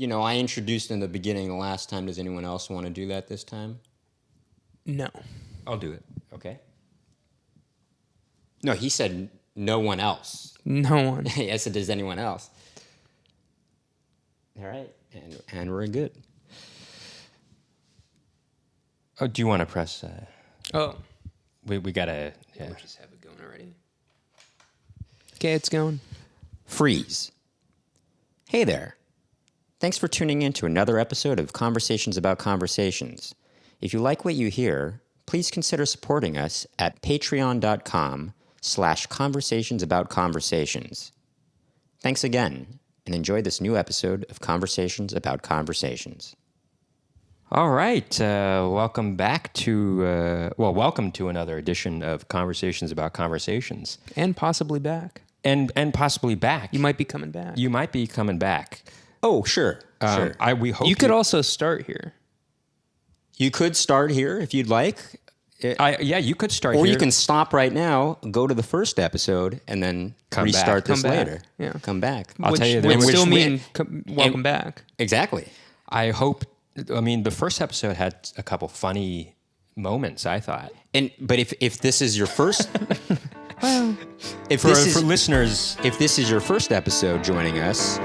I introduced in the beginning the last time. Does anyone else want to do that this time? No. I'll do it. Okay. No, he said no one else. No one. I said, does anyone else? All right. And we're good. Oh, do you want to press? Oh. We gotta. Yeah. We'll just have it going already. Okay, it's going. Freeze. Hey there. Thanks for tuning in to another episode of Conversations About Conversations. If you like what you hear, please consider supporting us at patreon.com/conversationsaboutconversations. Thanks again, and enjoy this new episode of Conversations About Conversations. All right. Welcome back to welcome to another edition of Conversations About Conversations, And possibly back. and possibly back. You might be coming back. You might be coming back. Oh, sure. Sure. We hope You could also start here. You could start here if you'd like. You could start Or here. you can stop right now, go to the first episode, and then restart this Come back. later. Yeah. Come back. I'll tell you Would this. still Which- mean welcome back. Exactly. I hope. I mean, the first episode had a couple funny moments, I thought. But if this is your first, if For this is listeners, if this is your first episode joining us,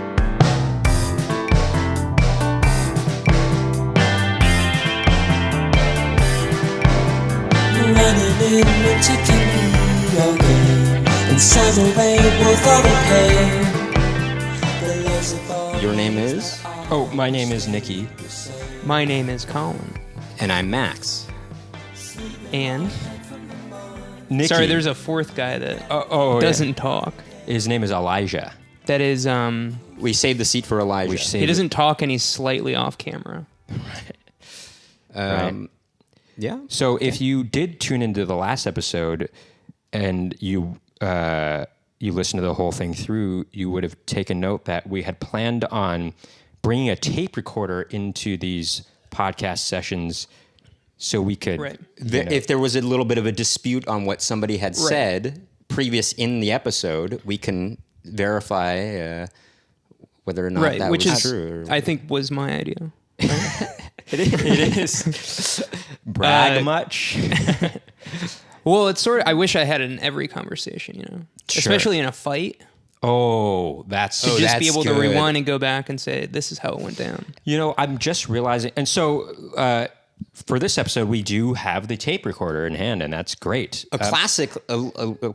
running in winter can be your game. In summer rain, both are the pain. The loves of all your name is, my name is Nicky. My name is Colin. and I'm Max. And Nicky. sorry, there's a fourth guy that yeah. doesn't talk. His name is Elijah. That is We saved the seat for Elijah. he doesn't talk and he's slightly off camera. Right. Yeah. So if you did tune into the last episode and you listened to the whole thing through, you would have taken note that we had planned on bringing a tape recorder into these podcast sessions so we could, Right. If there was a little bit of a dispute on what somebody had said previous in the episode, we can verify whether or not that which was is true. I think was my idea. it is. Brag much. Well, it's sort of I wish I had it in every conversation, Sure. Especially in a fight. Oh, that's To just be able to good. rewind and go back and say, this is how it went down. I'm just realizing, and so for this episode, we do have the tape recorder in hand, and that's great. Classic,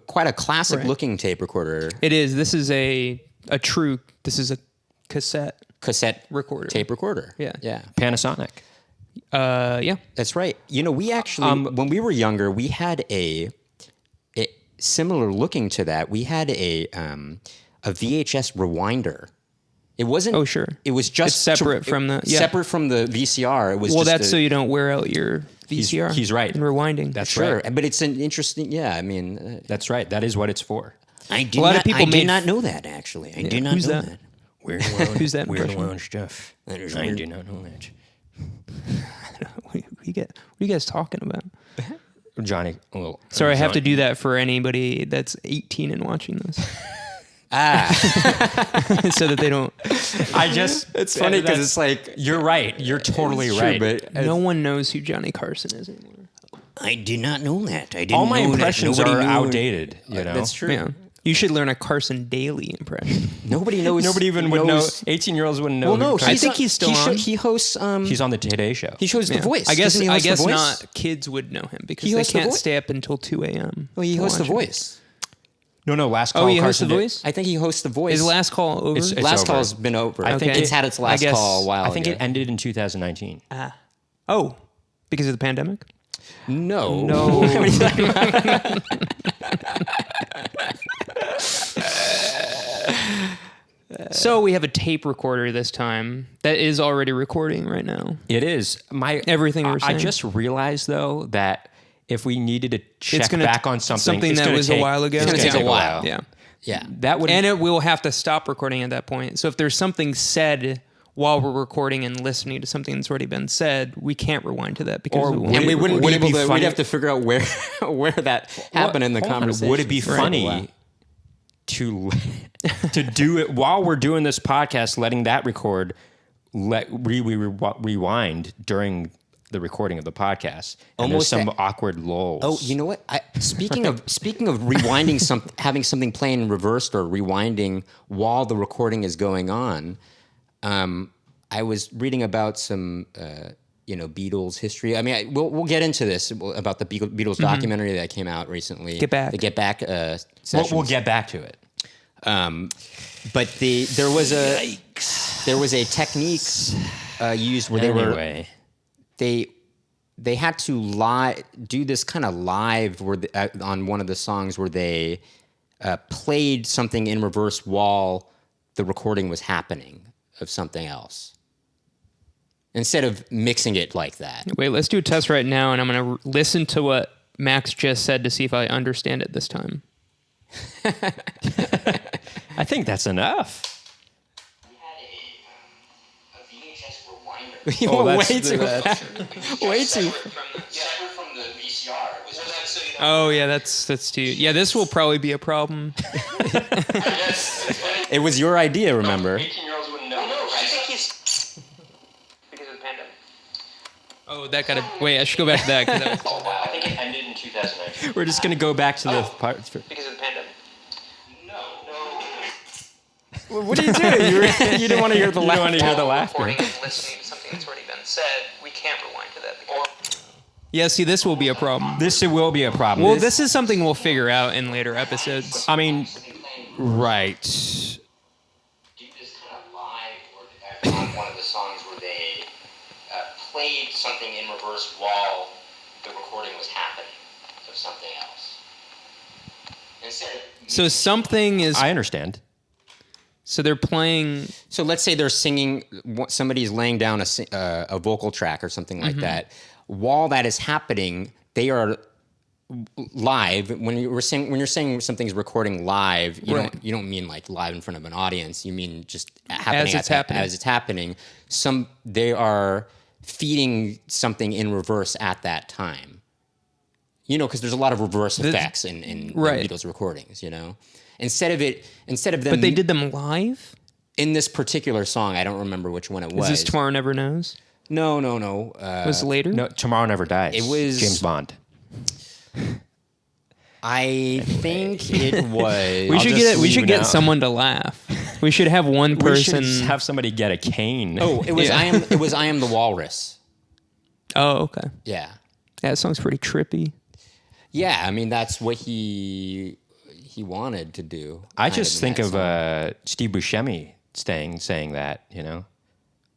quite a classic Right. looking tape recorder. It is. This is a cassette recorder. Tape recorder. Yeah. Yeah. Panasonic. Yeah. That's right. We actually, when we were younger, we had a similar looking to that. We had a VHS rewinder. It wasn't. Oh, sure. It was just It's separate from the- yeah. separate from the VCR. It was. Well, just that's so you don't wear out your VCR. he's right. And rewinding. That's sure. right. But it's an interesting. Yeah, I mean, That's right. That is what it's for. I did A lot not, of people I did made- not know that actually. I did not Who's know that? Weird Who's that Weird impression? Wild stuff. That is I weird. do not know that. What are you guys talking about? Johnny. Well, Sorry, I have to Johnny- do that for anybody that's 18 and watching this. So that they don't. It's funny because it's like You're right. You're totally true, right. but No one knows who Johnny Carson is anymore. I did not know that. I didn't all my know that. impressions Nobody are knew- outdated. That's true. Yeah. You should learn a Carson Daly impression. Nobody knows. Nobody even would know. knows- 18-year-olds wouldn't know. Well, no, who I he's think on- he's still he on. He hosts. he's on the Today Show. He shows The Voice. I guess. Doesn't he host The Voice? Not kids would know him because He they hosts The can't Voice? stay up until 2 a.m. Well, he to hosts The watch him. Voice. No, last call. Oh, he hosts Carson The did- Voice. I think he hosts The Voice. Is last call over? It's last over. call's been over. I think it's had its last I guess- call a while I think ago. it ended in 2019. Oh, because of the pandemic. No. So we have a tape recorder this time that is already recording right now. It is. Everything we're I saying. just realized though that if we needed to check gonna- back on something it's that gonna was take, a while ago. It's gonna going to take a while. Yeah. Yeah. That would And it will have to stop recording at that point. So if there's something said while we're recording and listening to something that's already been said, we can't rewind to that because Or it won't. And we wouldn't Would be it able be to. funny- We'd have to figure out where that happened in the Hold on. conversation. Would it be funny to do it while we're doing this podcast, letting that record rewind during the recording of the podcast. And Almost there's some awkward lulls. Oh, you know what? Speaking of rewinding having something playing in reversed or rewinding while the recording is going on, I was reading about some Beatles history. I mean, we'll get into this about the Beatles documentary that came out recently. Get Back. The Get Back sessions. We'll get back to it. But there was a technique used where they had to do this kind of live on one of the songs where they played something in reverse while the recording was happening of something else, instead of mixing it like that. Wait, let's do a test right now, and I'm going to listen to what Max just said to see if I understand it this time. I think that's enough. We had a VHS rewinder. You Oh, were that's- way too that's- way too. Separate from the VCR. Was that so you know? Oh, yeah, that's too... Yeah, this will probably be a problem. It was your idea, remember? 18-year-olds wouldn't know. No, I think Because of the pandemic. Oh, that got to... Wait, I should go back to that. 'Cause that was, Oh wow! I think it ended in 2009. We're just going to go back to the parts. because of the pandemic. No. What are you doing? You didn't want to hear the laughter. want to hear the laughter. Recording and listening to something that's already been said, we can't rewind to that. Yeah, see, this will be a problem. This will be a problem. Well, this is something we'll figure out in later episodes. I mean, right. Do this kind of live on one of the songs where they played something in reverse while the recording was happening of something else. Instead of, So something is... I understand. So they're playing... so let's say they're singing, somebody's laying down a vocal track or something like that. While that is happening, they are live. When you're saying something's recording live, you don't mean like live in front of an audience. You mean just happening as it's happening. They are feeding something in reverse at that time. Because there's a lot of reverse effects in Beatles recordings. Instead of them. But they did them live? In this particular song, I don't remember which one it was. Is this Tomorrow Never Knows? No. Was it later? No, Tomorrow Never Dies. It was- James Bond. I think it was. We should just we should leave get now. someone to laugh. We should have one We should person. just have somebody get a cane. Oh, it was. Yeah. I am the Walrus. Oh, okay. Yeah. Yeah, that song's pretty trippy. Yeah. I mean, that's what he wanted to do. I kind just in think that of song. Steve Buscemi saying that,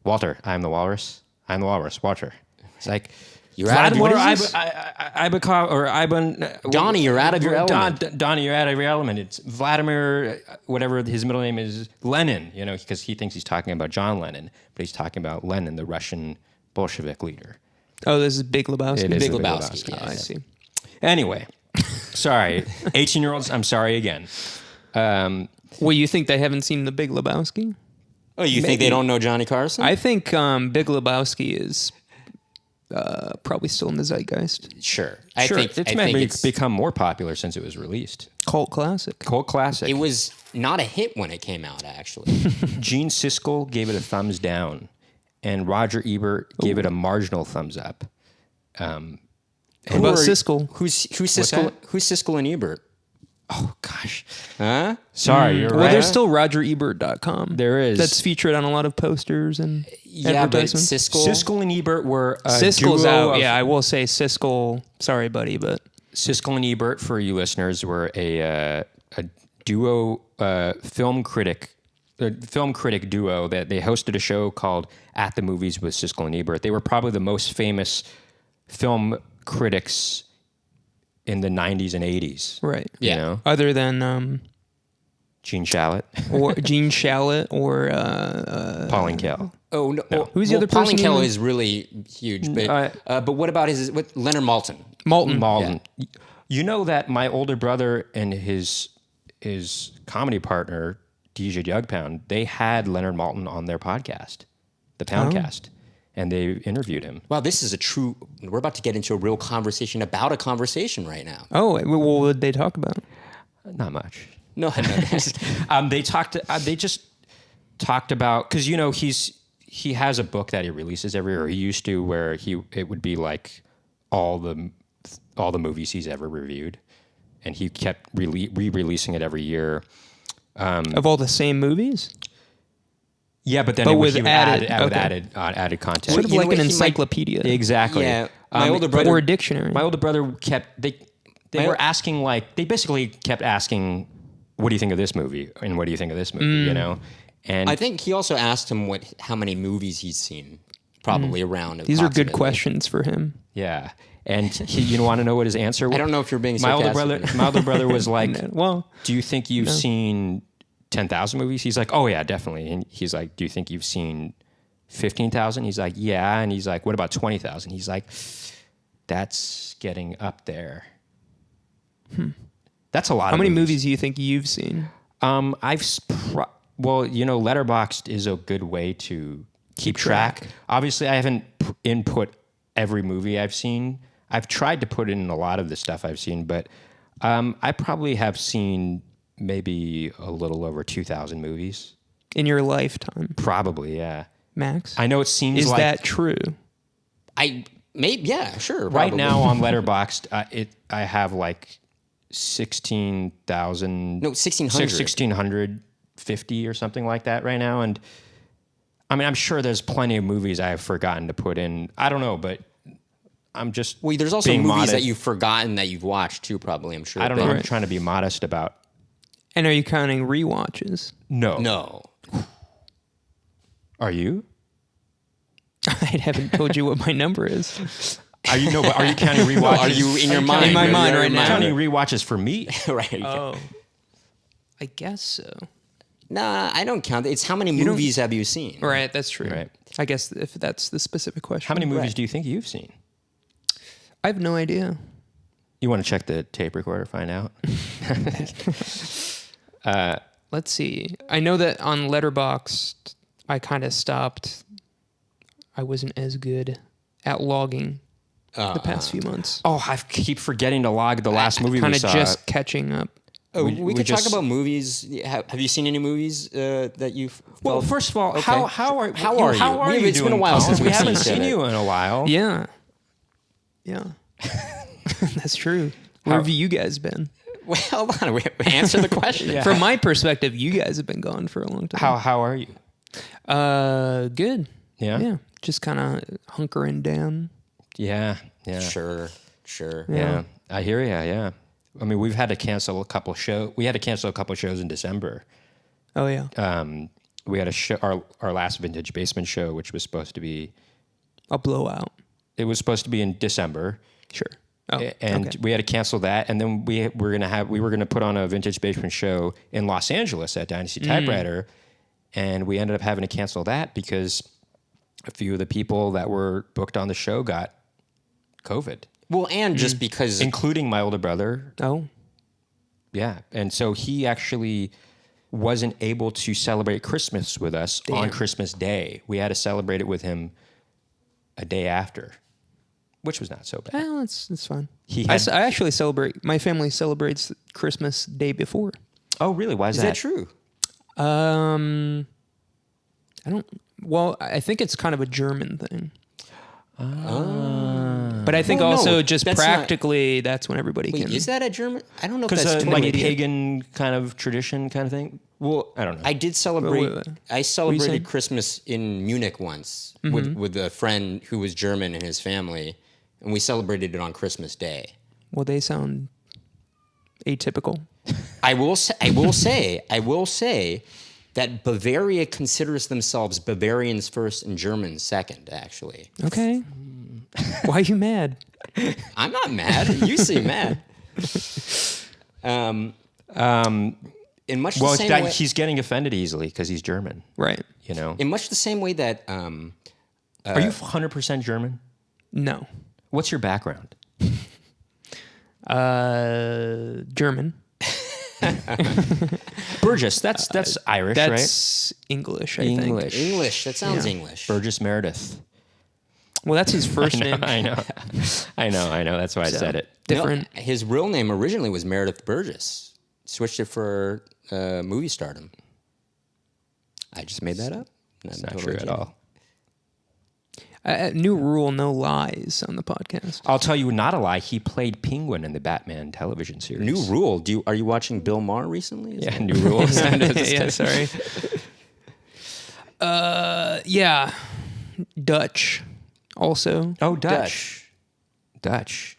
Walter, I'm the Walrus. I'm the Walrus, Walter. It's like, You're out of- what is this? Donnie, you're out of your element. Donnie, you're out of your element. It's Vladimir, whatever his middle name is, Lenin, because he thinks he's talking about John Lennon, but he's talking about Lenin, the Russian Bolshevik leader. Oh, this is Big Lebowski. It is Big the Lebowski, Oh, I yes. see. Anyway, sorry. 18-year-olds, I'm sorry again. Well, you think they haven't seen The Big Lebowski? Oh, you think they don't know Johnny Carson? I think Big Lebowski is probably still in the zeitgeist. Sure. I think it's maybe become more popular since it was released. Cult classic. Cult classic. it was not a hit when it came out. Actually, Gene Siskel gave it a thumbs down, and Roger Ebert gave it a marginal thumbs up. What about Siskel? Who's Siskel? that? Who's Siskel and Ebert? Oh gosh, Huh? sorry, you're Well, right. there's still RogerEbert.com. There is. That's featured on a lot of posters and Yeah, but advertisements. Siskel. and Ebert were a Siskel's duo out. of- Yeah, I will say Siskel. Sorry, buddy, but Siskel and Ebert, for you listeners, were a duo film critic duo that they hosted a show called At the Movies with Siskel and Ebert. They were probably the most famous film critics in the 90s and 80s. right. Yeah. You know? Other than Gene Shalit, or Gene Shalit or Pauline Kael. Oh no! Well, Who's the other Pauline person you Kael know? is really huge, but what about Leonard Maltin? Malton. Malden. You know that my older brother and his comedy partner, DJ Jugpound, they had Leonard Maltin on their podcast, the Poundcast, and they interviewed him. Wow, this is we're about to get into a real conversation about a conversation right now. Oh, well, what did they talk about? Not much. No. They just talked about, because he has a book that he releases every year, or he used to, where it would be like all the movies he's ever reviewed, and he kept re-releasing it every year. Of all the same movies? Yeah, but then But he with would added- added content. Sort of You know like what, an he might- encyclopedia. Exactly. Yeah, my older brother. Or a dictionary. My older brother they were asking, like, they basically kept asking, what do you think of this movie? And what do you think of this movie? You know? And I think he also asked him how many movies he's seen, probably around. These are good approximately. questions for him. yeah. And you want to know what his answer was? I don't know if you're being my older sarcastic. brother. My older brother was like, Well, do you think you've seen 10,000 movies? He's like, oh yeah, definitely. And he's like, do you think you've seen 15,000? He's like, yeah. And he's like, what about 20,000? He's like, that's getting up there. That's a lot. how many movies do you think you've seen? Well, Letterboxd is a good way to keep track. Obviously, I haven't input every movie I've seen. I've tried to put in a lot of the stuff I've seen, but I probably have seen maybe a little over 2,000 movies. In your lifetime, Probably, yeah. Max? I know it seems Is like that true? Yeah, sure. right probably. now on Letterboxd, I have like 16,000. No, 1,600. 1,650 or something like that right now. And I mean, I'm sure there's plenty of movies I have forgotten to put in. I don't know, but I'm just Well, there's also being movies modest. that you've forgotten that you've watched too. Probably, I'm sure. I don't know. but- I'm trying to be modest about. And are you counting rewatches? No. No. Are you? I haven't told you what my number is. Are you Are you counting rewatches? Are you in your mind? In my You're mind in right your now. counting rewatches for me? right. Oh, I guess so. Nah, I don't count. It's how many don't- movies have you seen? Right, that's true. Right. I guess if that's the specific question. How many movies Right. do you think you've seen? I have no idea. You want to check the tape recorder, find out? Let's see. I know that on Letterboxd, I kind of stopped. I wasn't as good at logging the past few months. Oh, I keep forgetting to log the last movie we Kind of saw. just catching up. Oh, We- we we could just- talk about movies. Have you seen any movies that you've? Well, felt- first of all, Okay. how are How are you? you It's been a doing, while Colin? since we we've haven't seen seen each you in a while. Yeah. Yeah. That's true. Where have you guys been? Well, hold on. We answer the question. From my perspective, you guys have been gone for a long time. How are you? Good. Yeah? Yeah. Just kind of hunkering down. Yeah. Sure. Yeah. I hear you. Yeah. I mean, we've had to cancel a couple shows. We had to cancel a couple shows in December. Oh, yeah. We had a show, our last Vintage Basement show, which was supposed to be. A blowout. It was supposed to be in December. Sure. Oh, And okay. we had to cancel that, and then we were gonna put on a Vintage Basement show in Los Angeles at Dynasty Typewriter, and we ended up having to cancel that because a few of the people that were booked on the show got COVID, Well, and just because including my older brother. Oh, Yeah, and so he actually wasn't able to celebrate Christmas with us on Christmas Day. We had to celebrate it with him a day after, which was not so bad. well, it's fine. He I had- actually celebrate. My family celebrates Christmas day before. Oh, really? Why is is that true? I don't. Well, I think it's kind of a German thing. But I think Well, no, also just that's not- practically, that's when everybody Wait, can. is that a German? I don't know if Because that's like a totally- pagan kind of tradition kind of thing? Well, I don't know. I did celebrate. Wait. I saying? celebrated Christmas in Munich once with a friend who was German and his family, and we celebrated it on Christmas Day. Well, they sound atypical. I will say that Bavaria considers themselves Bavarians first and Germans second. Actually, Okay. Why are you mad? I'm not mad. You seem mad. In much the same way, he's getting offended easily because he's German. Right. You know, in much the same way that are you 100% German? No. What's your background? German. Burgess. That's Irish, right? That's English, I think. English. That sounds Yeah. English. Burgess Meredith. Well, that's his first name. I know. That's why I said it. Different. No, his real name originally was Meredith Burgess. Switched it for movie stardom. I just made that up. It's not true at all. New rule, no lies on the podcast. I'll tell you not a lie. He played Penguin in the Batman television series. New rule. Are you watching Bill Maher recently? Yeah, new rules. Yeah, sorry. Yeah. Dutch also. Oh, Dutch.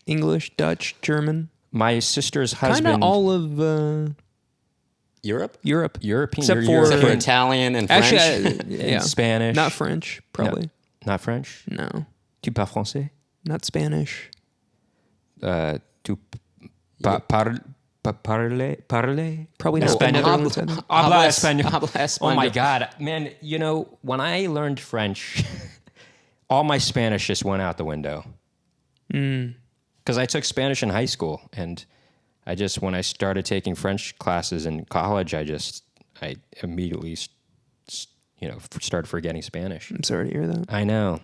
English, Dutch, German. My sister's Kind husband. of all of Europe? Europe. European. Except you're for- Except for European. Italian and French. Actually, yeah. Spanish. Not French, probably. Not French. No. Tu parles français? Not Spanish. Tu parles? Probably not Español. Netherlands, I think. Habla español. Habla Oh my español. God, man! You know, when I learned French, all my Spanish just went out the window. Because I took Spanish in high school, and when I started taking French classes in college, I immediately, started forgetting Spanish. I'm sorry to hear that. I know.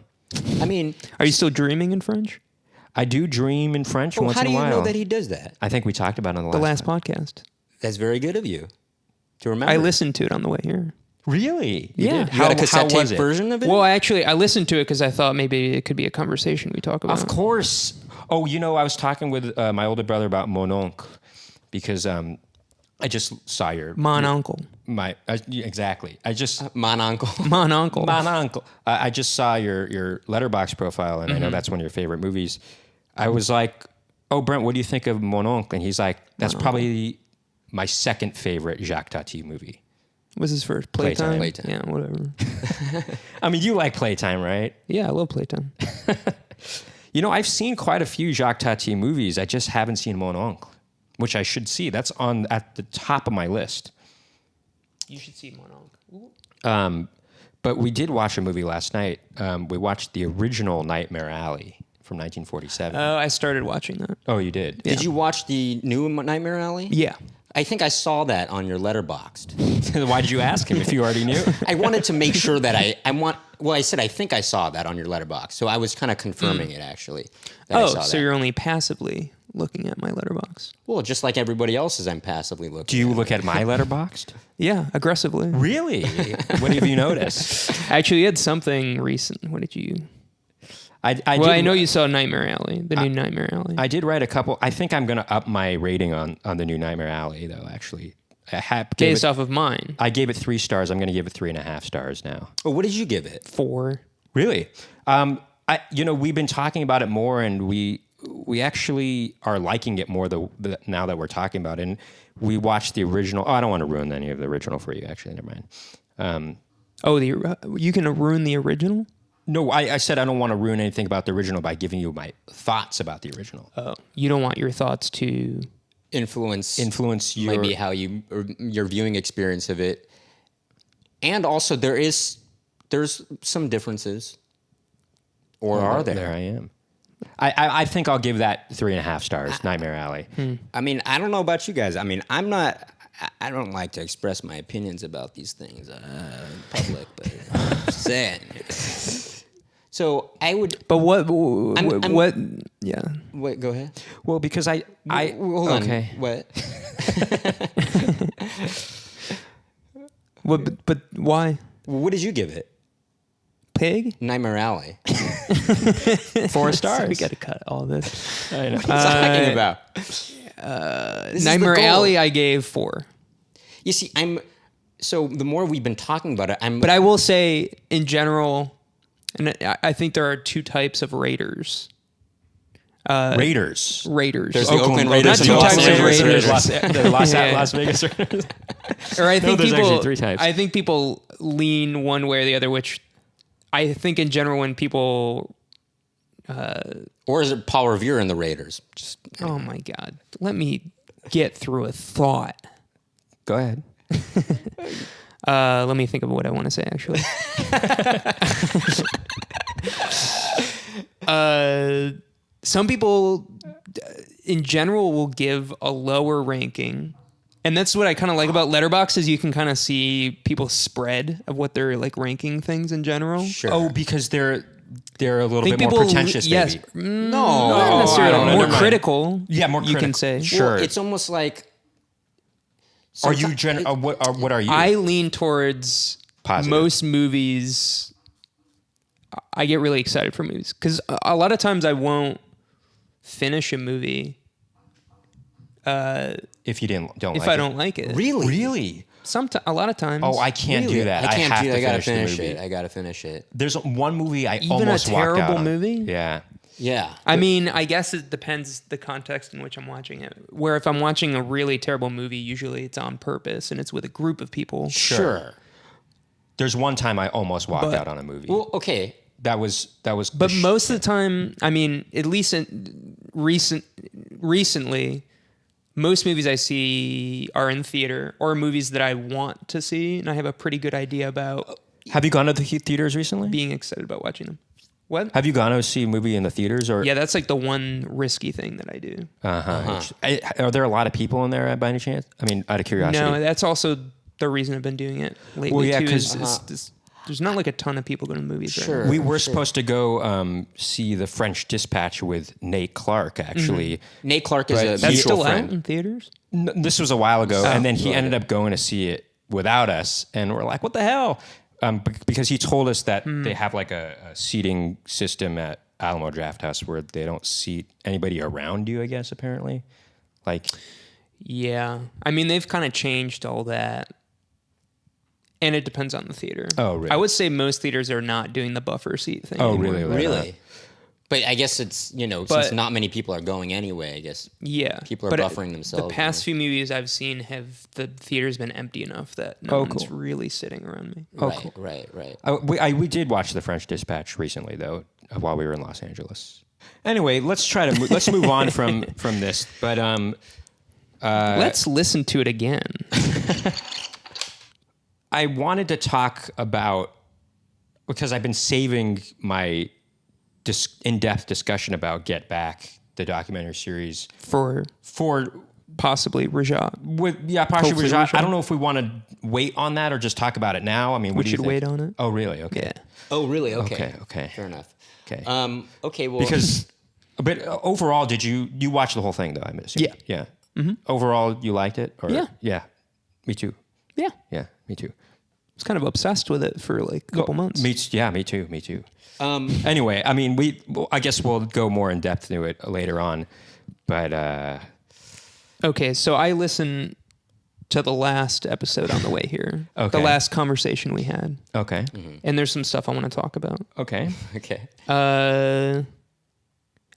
I mean, Are you still dreaming in French? I do dream in French once how in do a you while. know that he does that? I think we talked about it on The last time. podcast. That's very good of you to remember. I listened to it on the way here. Really? Yeah. You got a cassette was tape it? version of it? Well, I listened to it because I thought maybe it could be a conversation we talk about. Of course. Oh, I was talking with my older brother about Mon Oncle because I just saw your Mon uncle. exactly. I just Mon uncle. Mon uncle. Mon Oncle. I just saw your Letterboxd profile, and I know that's one of your favorite movies. I was like, "Oh, Brent, what do you think of Mon Oncle?" And he's like, "That's probably my second favorite Jacques Tati movie." Was his first Playtime? Playtime. Yeah, whatever. I mean, you like Playtime, right? Yeah, I love Playtime. I've seen quite a few Jacques Tati movies. I just haven't seen Mon Oncle, which I should see. That's at the top of my list. You should see Mon Oncle. But we did watch a movie last night. We watched the original Nightmare Alley from 1947. Oh, I started watching that. Oh, you did? Did you watch the new Nightmare Alley? Yeah. I think I saw that on your Letterboxd. Why did you ask him if you already knew? I wanted to make sure that I said I think I saw that on your Letterboxd. So I was kind of confirming it actually. That I saw So that. you're only passively looking at my letterbox. Well, just like everybody else's, I'm passively looking. Do you at. look at my Letterboxd? Yeah, aggressively. Really? What have you noticed? Actually, you had something recent. What did you? I know you saw Nightmare Alley, the new Nightmare Alley. I did write a couple. I think I'm going to up my rating on the new Nightmare Alley, though, actually. Based off of mine. I gave it 3 stars. I'm going to give it 3.5 stars now. Oh, what did you give it? 4. Really? We've been talking about it more, and we actually are liking it more now that we're talking about it. And we watched the original. Oh, I don't want to ruin any of the original for you, actually. Never mind. You can ruin the original? No, I said I don't want to ruin anything about the original by giving you my thoughts about the original. Oh, you don't want your thoughts to Influence your... maybe how your viewing experience of it. And also there's some differences. Or are there? There I am. I think I'll give that 3.5 stars, Nightmare Alley. I mean, I don't know about you guys. I mean, I don't like to express my opinions about these things in public, but I'm just saying. So I would. But what yeah. Wait, go ahead. Well, because I Hold on. okay. What? But why? What did you give it? Pig? Nightmare Alley. 4 stars. We got to cut all this. I know. What are you talking about? This is the Nightmare goal. Alley, I gave 4. You see, so the more we've been talking about it, But I will say, in general, and I think there are 2 types of raters. Raiders. Raters. There's the Oakland Raiders Not and 2 the types Los of Angeles raters. Raiders. Las Vegas Raiders. Or I think there's people. actually 3 types. I think people lean one way or the other, which I think in general when people. Or is it Paul Revere and the Raiders? Just Oh my God! Let me get through a thought. Go ahead. Let me think of what I want to say, actually. Some people, in general, will give a lower ranking. And that's what I kind of like about Letterboxd is you can kind of see people's spread of what they're like ranking things in general. Sure. Oh, because they're a little think bit more people- pretentious, yes. maybe. No. Not necessarily. I don't know. More Never mind. critical. Yeah, more You can critical. say. Sure. Well, it's almost like. Are you what are you? I lean towards Positive. most movies. I get really excited for movies because a lot of times I won't finish a movie If you don't if like I it. don't like it. Really? A lot of times. Oh, I can't do that. I can't have do to that. I gotta finish the finish movie. it. I gotta finish it. There's one movie I Even a almost walked out terrible on. movie? Yeah. Yeah. I mean, I guess it depends the context in which I'm watching it. Where if I'm watching a really terrible movie, usually it's on purpose and it's with a group of people. Sure. There's one time I almost walked But- out on a movie. Well, okay. that was. But most of the time, I mean, at least recently, most movies I see are in theater or movies that I want to see, and I have a pretty good idea about Have you gone to the theaters recently? being excited about watching them. What? Have you gone to see a movie in the theaters or? Yeah, that's like the one risky thing that I do. Are there a lot of people in there by any chance? I mean, out of curiosity. No, that's also the reason I've been doing it lately Well, yeah, too. 'cause- There's not like a ton of people going to movies. Sure. Right now. We were supposed to go see The French Dispatch with Nate Clark, actually. Nate Clark is But a that's That's mutual still friend. out in theaters. This was a while ago, and then he right. ended up going to see it without us, and we're like, "What the hell?" Because he told us that they have like a seating system at Alamo Drafthouse where they don't seat anybody around you. I guess apparently, like Yeah, I mean they've kind of changed all that, and it depends on the theater. Oh, really? I would say most theaters are not doing the buffer seat thing. Oh, anymore. really? Really? But I guess it's, since But- not many people are going anyway, I guess. Yeah, People are but buffering themselves, The past few movies I've seen have the theater's been empty enough that no one's cool. really sitting around me. Right. we did watch The French Dispatch recently, though, while we were in Los Angeles. Anyway, let's move on from this. But Let's listen to it again. I wanted to talk about, because I've been saving my in-depth discussion about Get Back, the documentary series, For possibly Rajat. possibly. Hopefully Rajat. Rajat. I don't know if we want to wait on that or just talk about it now. I mean, what We do you should think? wait on it. Oh, really? Okay. Yeah. Oh, really? Okay. Okay. Fair enough. Okay. Okay, well. Because, but overall, did you watch the whole thing though? I'm assuming. Yeah. Yeah. Overall, you liked it? Or, Yeah. Yeah. Me too. Yeah. Yeah. Me too. I was kind of obsessed with it for like a couple months. Me too. Anyway, I mean, I guess we'll go more in depth into it later on, but Okay, so I listened to the last episode on the way here. Okay. The last conversation we had. okay, And there's some stuff I want to talk about. okay, Okay.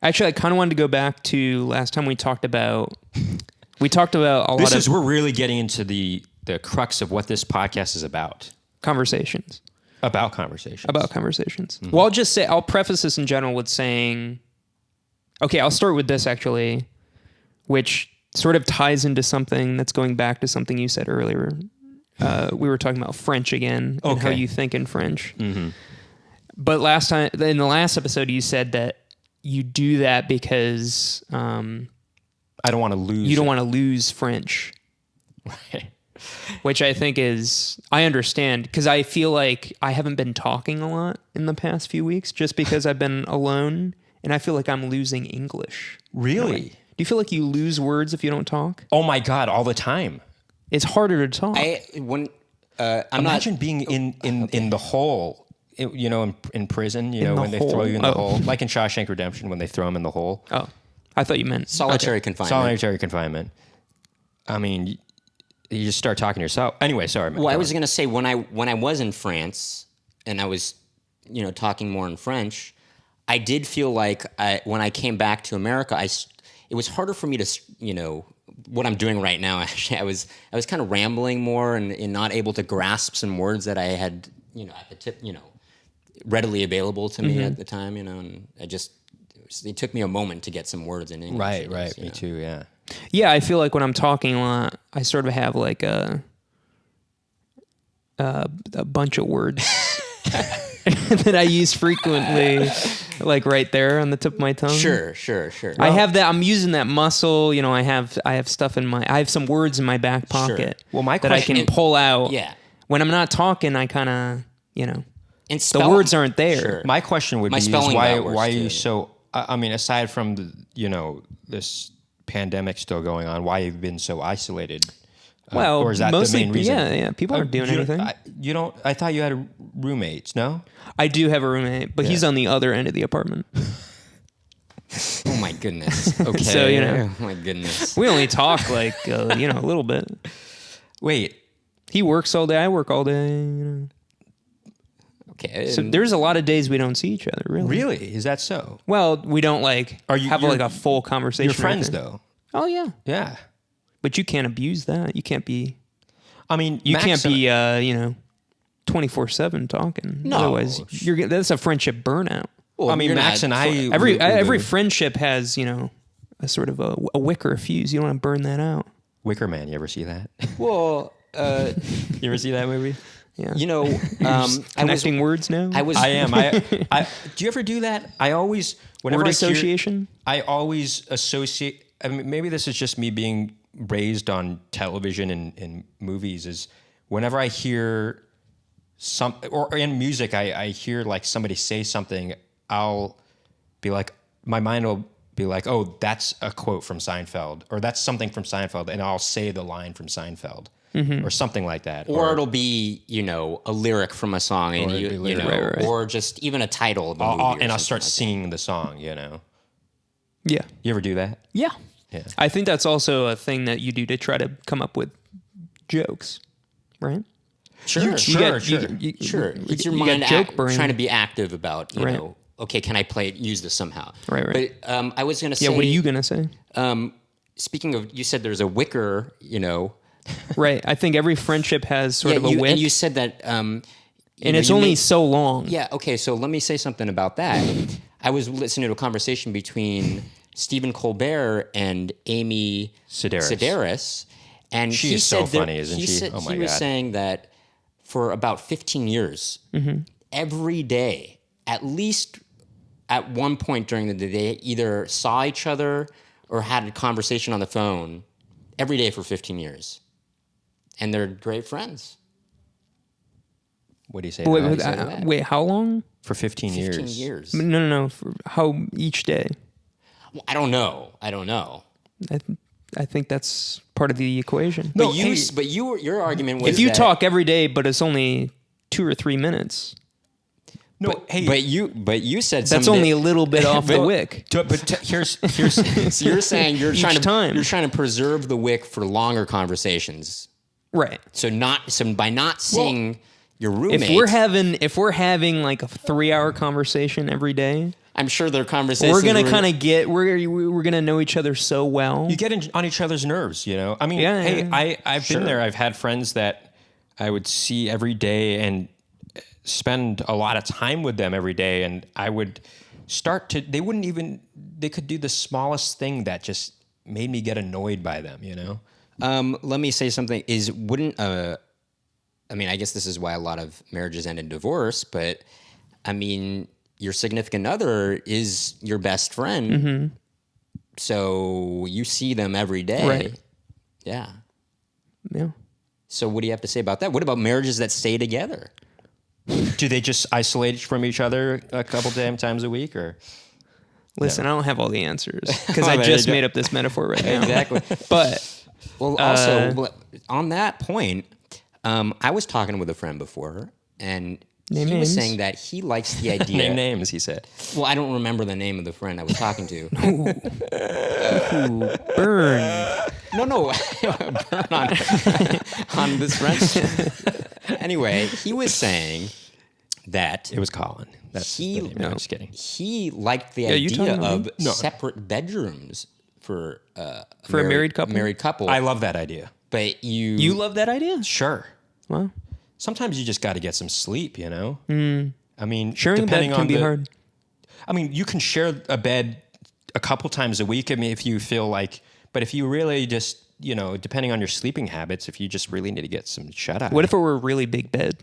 Actually, I kind of wanted to go back to last time we talked about a lot of we're really getting into the crux of what this podcast is about. conversations. About conversations. Mm-hmm. Well, I'll preface this in general with saying, okay, I'll start with this actually, which sort of ties into something that's going back to something you said earlier. We were talking about French again and how Okay. you think in French. Mm-hmm. But in the last episode, you said that you do that because I don't want to lose. you don't want to lose French. Right. Which I think I understand because I feel like I haven't been talking a lot in the past few weeks just because I've been alone and I feel like I'm losing English. Really? Do you feel like you lose words if you don't talk? Oh my God! All the time. It's harder to talk. I'm Imagine not. being in the hole. In prison. In the when they hole? throw you in the Oh. hole, like in Shawshank Redemption, when they throw him in the hole. Oh, I thought you meant Solitary confinement. Solitary confinement. I mean, you just start talking to yourself. Anyway, sorry. Well, I was going to say when I was in France and I was, talking more in French, I did feel like when I came back to America, it was harder for me to, what I'm doing right now. Actually, I was kind of rambling more and not able to grasp some words that I had, at the tip, readily available to me at the time, and it took me a moment to get some words in English. I guess, Right. Me too. Yeah. Yeah, I feel like when I'm talking a lot, I sort of have like a bunch of words that I use frequently, like right there on the tip of my tongue. Sure. I have that. I'm using that muscle. I have stuff I have some words in my back pocket. Well, my that I question- can pull out. Yeah. When I'm not talking, I kind of, And the words aren't there. Sure. My question would My be: spelling why got worse, are you too. so? I mean, aside from this pandemic still going on, why have you been so isolated? Well, or is that mostly, the main reason? yeah. People aren't doing anything. You don't. I thought you had roommates. No. I do have a roommate, but he's on the other end of the apartment. Oh my goodness. Okay. So, you know. Oh my goodness. We only talk like, a little bit. Wait. He works all day. I work all day. You know. Okay. So there's a lot of days we don't see each other, really. Really? Is that so? Well, we don't have you're- like a full conversation. You're friends or anything. though. Oh yeah, Yeah. but you can't abuse that. You can't be. I mean, You Max can't and- be. 24/7 talking. No. Otherwise, that's a friendship burnout. Well, I mean, you're Max not- and I. Every friendship has a sort of a wicker fuse. You don't want to burn that out. Wicker Man. You ever see that? Well, You ever see that movie? Yeah. I was Connecting words now. I was I am. Do you ever do that? I always whenever Word I hear- association. I always associate. I mean, maybe this is just me being raised on television and movies. Is whenever I hear or in music, I hear like somebody say something, I'll be like, my mind will be like, oh, that's a quote from Seinfeld, or that's something from Seinfeld, and I'll say the line from Seinfeld, or something like that. or it'll be, a lyric from a song, and Or it'll be lyric. Right. or just even a title of a movie. or and I'll something start like singing the song. Yeah. You ever do that? Yeah. Yeah. I think that's also a thing that you do to try to come up with jokes, right? that. Sure, You Sure. sure. It's your you mind got joke brain. trying to be active about, Right. okay, can I use this somehow? Right. But I was going to say, Yeah. What are you gonna say? speaking of, you said there's a wicker, Right. I think every friendship has sort of a you, wick, and you said that, and it's only so long. Yeah, okay, so let me say something about that. I was listening to a conversation between Stephen Colbert and Amy Sedaris, and She he is so said that- funny, isn't he she? Said, Oh my he was God. saying that for about 15 years, every day, at least at one point during the day, they either saw each other or had a conversation on the phone every day for 15 years. And they're great friends. What do you say? Wait, to wait, that? wait, how long? For 15 years. 15 years. No. How each day? Well, I don't know. I think that's part of the equation. But your argument was If you that- talk every day, but it's only 2 or 3 minutes, No, hey, But you said that's something only a little bit off the wick. here's So you're saying you're Each trying to time. you're trying to preserve the wick for longer conversations. Right. So by not seeing your roommate, If we're having like a 3-hour conversation every day, I'm sure their conversations we're gonna were- kind of we're gonna know each other so well. you get on each other's nerves, I mean, Yeah, hey, yeah. I've been there. I've had friends that I would see every day and spend a lot of time with them every day, and I would they could do the smallest thing that just made me get annoyed by them, Let me say something. I mean, I guess this is why a lot of marriages end in divorce. But I mean, your significant other is your best friend, so you see them every day. Right. Yeah. Yeah. So what do you have to say about that? What about marriages that stay together? Do they just isolate from each other a couple times a week, or? Listen, I don't have all the answers because Oh, I there just you go. made up this metaphor right now. Exactly. But Well, also on that point, I was talking with a friend before, and Name he was names. saying that he likes the idea. Name names, he said. Well, I don't remember the name of the friend I was talking to. burn. No, burn on this friend. Anyway, he was saying that It was Colin. That's he the name. No, I'm just kidding. he liked the you idea talking about of me? separate bedrooms for a married couple? Married couple. I love that idea. But You love that idea? Sure. Well, Sometimes you just got to get some sleep, I mean, sharing a bed depending can on be hard. I mean, you can share a bed a couple times a week. I mean, if you feel like, but if you really just, depending on your sleeping habits, if you just really need to get some shut eye. What if it were a really big bed?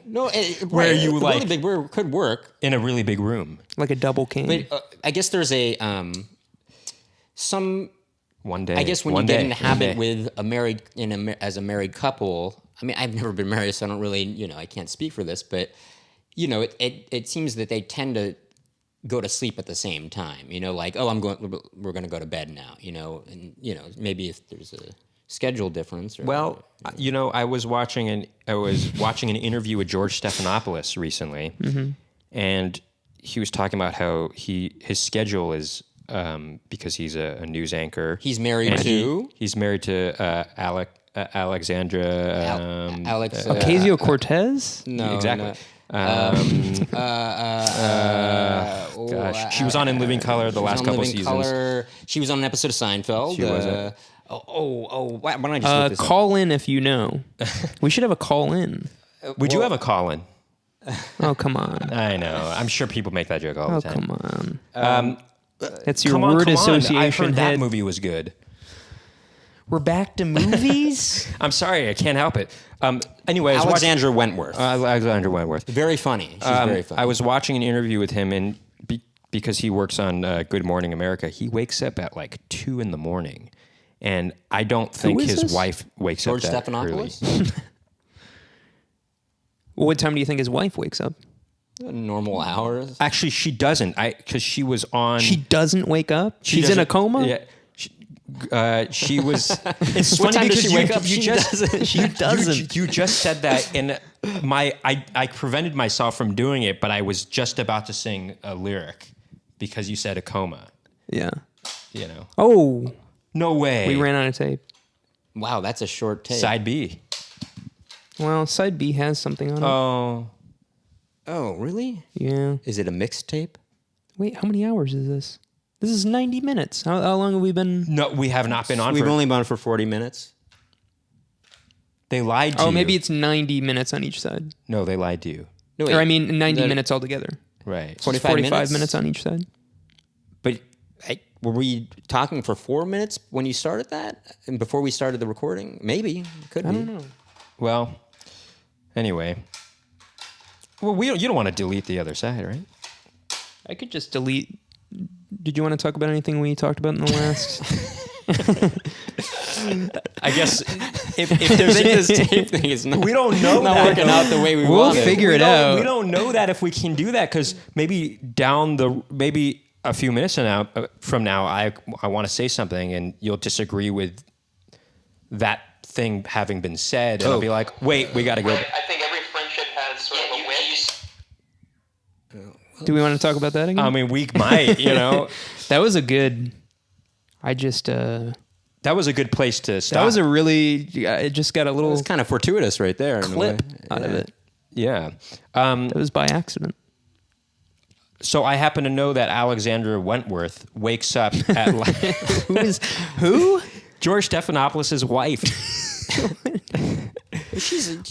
No, Where right, you really like- big could work. in a really big room? Like a double king? But I guess there's a some. One day. I guess when one you get day, in the one habit day. with as a married couple. I mean, I've never been married, so I don't really, I can't speak for this, but it seems that they tend to go to sleep at the same time. Like, oh, we're going to go to bed now. And maybe if there's schedule difference. Or, Well, I was watching an interview with George Stephanopoulos recently, and he was talking about how his schedule is because he's a news anchor. he's married to He's married to Alexandra. Alex. Ocasio-Cortez? No, exactly. no. Gosh, she was on In Living Color the last couple seasons. Color. She was on an episode of Seinfeld. She was. Why don't I just look this up? Call in if you know. We should have a call in. We do have a call-in. Oh, come on. I know. I'm sure people make that joke all the Oh, time. come on. That's your Come on, word come on. association I heard that head. movie was good. We're back to movies? I'm sorry, I can't help it. Anyway, I was Alexandra Wentworth. Alexandra Wentworth. Very funny. She's very funny. I was watching an interview with him, and because he works on Good Morning America, he wakes up at like 2 a.m, and I don't think is his this? wife wakes George up that early. Stephanopoulos? What time do you think his wife wakes up? Normal hours. Actually, she doesn't. Because she was on. She doesn't wake up? she She's in a doesn't- coma? Yeah. She was. It's What funny time does because she wake up? you She just doesn't. She doesn't. You just said that, and I prevented myself from doing it, but I was just about to sing a lyric because you said a coma. Yeah. Oh, Oh, no way. we ran out of tape. Wow, that's a short take. Side B. Well, side B has something on it. Oh, Oh, really? Yeah. Is it a mixtape? Wait, how many hours is this? This is 90 minutes. How long have we been? no, we have not been on. We've for, only been on for 40 minutes. They lied to you. Oh, maybe it's 90 minutes on each side. No, they lied to you. No, Or I mean 90 the- minutes altogether. Right. 45 minutes on each side. But were we talking for 4 minutes when you started that? And before we started the recording? Maybe. Could be. I don't know. Well, anyway. Well, you don't want to delete the other side, right? I could just delete. Did you want to talk about anything we talked about in the last? I guess if I there's think this tape thing is not, we don't know not that, working though. out the way we We'll wanted. figure it out. We don't know that if we can do that because maybe a few minutes from now, I want to say something and you'll disagree with that thing having been said, and I'll be like, wait, we got to go. I think every friendship has sort of a wit. Do we want to talk about that again? I mean, we might, that was a good. I just. That That was a good place to stop. was a really. It just got a little It's kind of fortuitous right there. clip out of it. yeah. It was by accident. So I happen to know that Alexandra Wentworth wakes up at like Who? George Stephanopoulos' wife.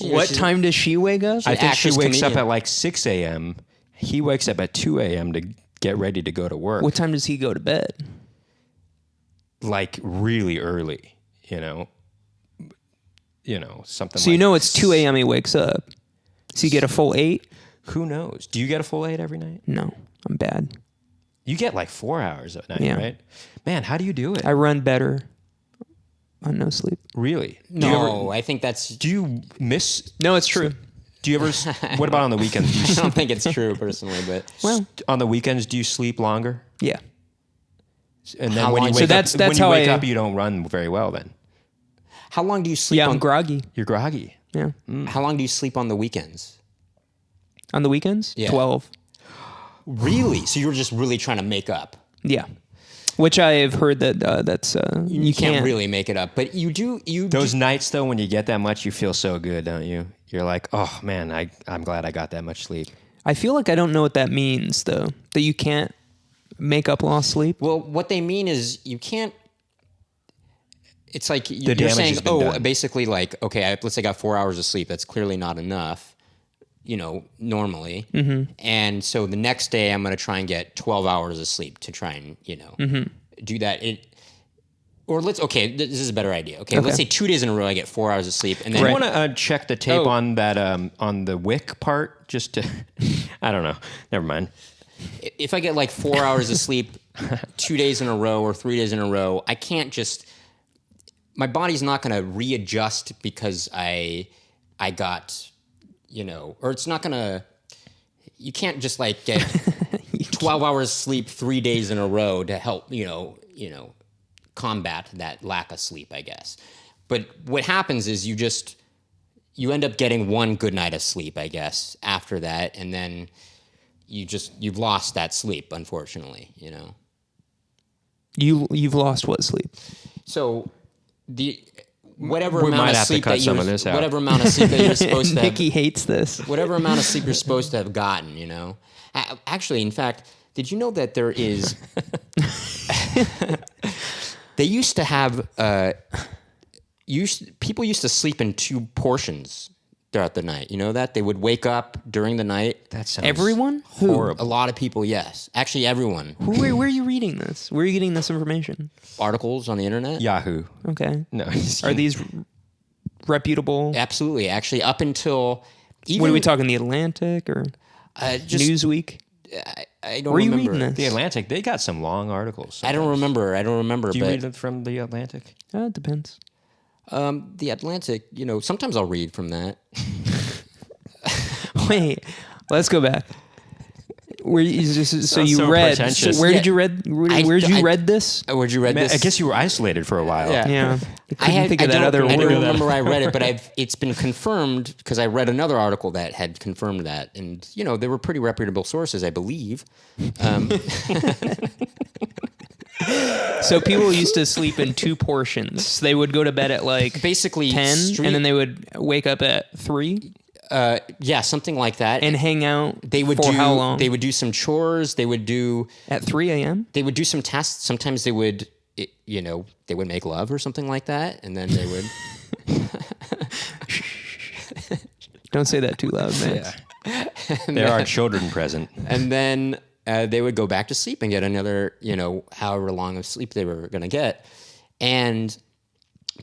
What time does she wake up? I think she actress wakes up comedian. at like 6 a.m. He wakes up at 2 a.m. to get ready to go to work. What time does he go to bed? Like really early, something So like you know it's 2 a.m. he wakes up. So you get a full 8? Who knows? Do you get a full 8 every night? No, I'm bad. You get like 4 hours a night, Yeah. right? Man, how do you do it? I run better on no sleep. Really? No, I think that's. Do you miss? No, it's true. Do you ever? What about on the weekends? Do I you, don't think it's true personally, but Well, on the weekends, do you sleep longer? yeah. And then How when you long- wake So up, that's when you how wake I- up, you don't run very well. Then how long do you sleep? Yeah, I'm on, groggy. you're groggy. Yeah. How long do you sleep on the weekends? On the weekends? Yeah. 12. Really? So you're just really trying to make up? Yeah. Which I've heard that that's You can't really make it up, but you do. Those nights though, when you get that much, you feel so good, don't you? You're like, oh man, I'm glad I got that much sleep. I feel like I don't know what that means though. That you can't make up lost sleep. Well, what they mean is you can't. It's like you're damage saying, has been done. basically, like, okay, let's say I got 4 hours of sleep. That's clearly not enough, normally. Mm-hmm. And so the next day, I'm going to try and get 12 hours of sleep to try and, do that. This is a better idea. Okay, let's say 2 days in a row, I get 4 hours of sleep, and then Do you want to check the tape Oh. on that on the wick part? Just to, I don't know. Never mind. if I get like 4 hours of sleep 2 days in a row or 3 days in a row, I can't just. My body's not going to readjust because I got, or it's not going to. You can't just like get 12 hours sleep 3 days in a row to help, combat that lack of sleep, I guess. But what happens is you end up getting one good night of sleep, I guess, after that, and then you've lost that sleep, unfortunately, you know. You've lost what sleep? So whatever We amount might of have to sleep cut that some you're of this out. whatever amount of sleep that you're supposed to have, Nicky hates this. whatever amount of sleep you're supposed to have gotten, you know. Actually, in fact, did you know that there is they used to have people used to sleep in 2 portions throughout the night. You know that? They would wake up during the night. That sounds Everyone? A lot of people, yes. Actually, everyone. Where are you reading this? Where are you getting this information? Articles on the internet? Yahoo. Okay. No. Are these reputable? Absolutely. Actually, up until even... What are we talking? The Atlantic or just, Newsweek? I don't Where are you remember. reading this? The Atlantic, they got some long articles. I don't remember. Do you but read them from the Atlantic? It depends. The Atlantic, you know, sometimes I'll read from that. Wait, let's go back. Where you so read? pretentious. Where did you read? Where'd you read this? Where'd you read Man, this? I guess you were isolated for a while. Yeah. Yeah, I couldn't think of that other I don't word. remember where I read it, but it's been confirmed because I read another article that had confirmed that, and you know, they were pretty reputable sources, I believe. So people used to sleep in 2 portions. So they would go to bed at like Basically, 10, and then they would wake up at 3 yeah, something like that. and hang out. they would for do how long? They would do some chores. They would do At 3 a.m. They would do some tasks. Sometimes they would, you know, they would make love or something like that, and then they would. Don't say that too loud, man. There are children present. And then they would go back to sleep and get another, you know, however long of sleep they were going to get. And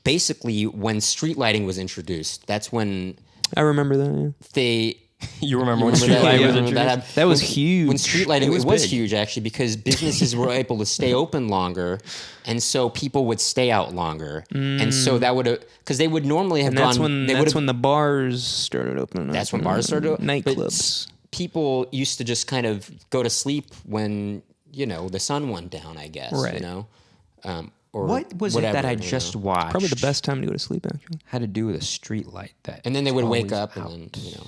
basically, when street lighting was introduced, that's when I remember that. Yeah. they. You remember when Remember street that? light Yeah, was remember introduced? That was When huge. street lighting, It it was was big. huge actually because businesses were able to stay open longer, and so people would stay out longer, and so that would because they would normally have And that's gone. when the bars started opening up. That's when bars started. Nightclubs. People used to just kind of go to sleep when, you know, the sun went down, I guess. Right. You know, or What was whatever, it that I you just know? watched? Probably the best time to go to sleep, actually. Had to do with a street light that. And then they would wake always up out. and then, you know,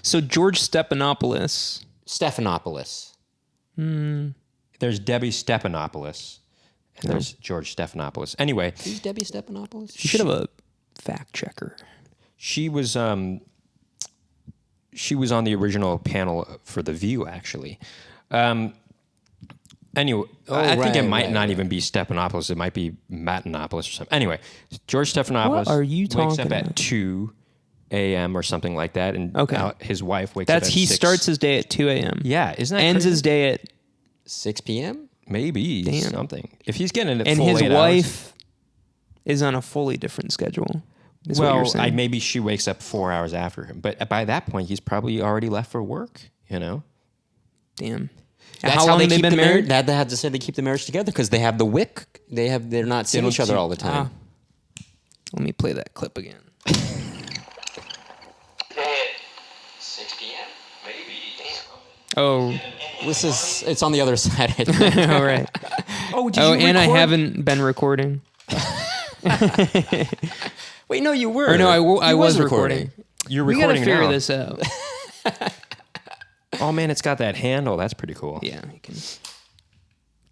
So George Stephanopoulos. Stephanopoulos. There's Debbie Stephanopoulos, and there's George Stephanopoulos. Anyway, Who's Debbie Stephanopoulos? You should have a fact checker. she was on the original panel for The View, actually. Anyway, I think it might not even be Stephanopoulos. It might be Matinopoulos or something. Anyway, George Stephanopoulos What are you wakes talking up at about? 2 a.m. or something like that, and Okay. his wife wakes up That's at he 6. starts his day at 2 a.m. Yeah, isn't that Ends crazy? his day at 6 p.m.? Maybe Damn. something. If he's getting it, and full his 8 hours. wife is on a fully different schedule. Is what you're Well, saying. maybe she wakes up 4 hours after him, but by that point, he's probably already left for work. You know, Damn. That's how long they have they keep been the married? That they had to say they keep the marriage together because they have the wick. They're not seeing don't each other see- all the time. Let me play that clip again. 6 p.m. Maybe. Oh, It's on the other side. I think. all right. Oh, did Oh, you and I record? haven't been recording. Wait, no, you were. Or no, I He was recording. You're We gotta recording figure now. this out. Oh man, it's got that handle. That's pretty cool. Yeah, you can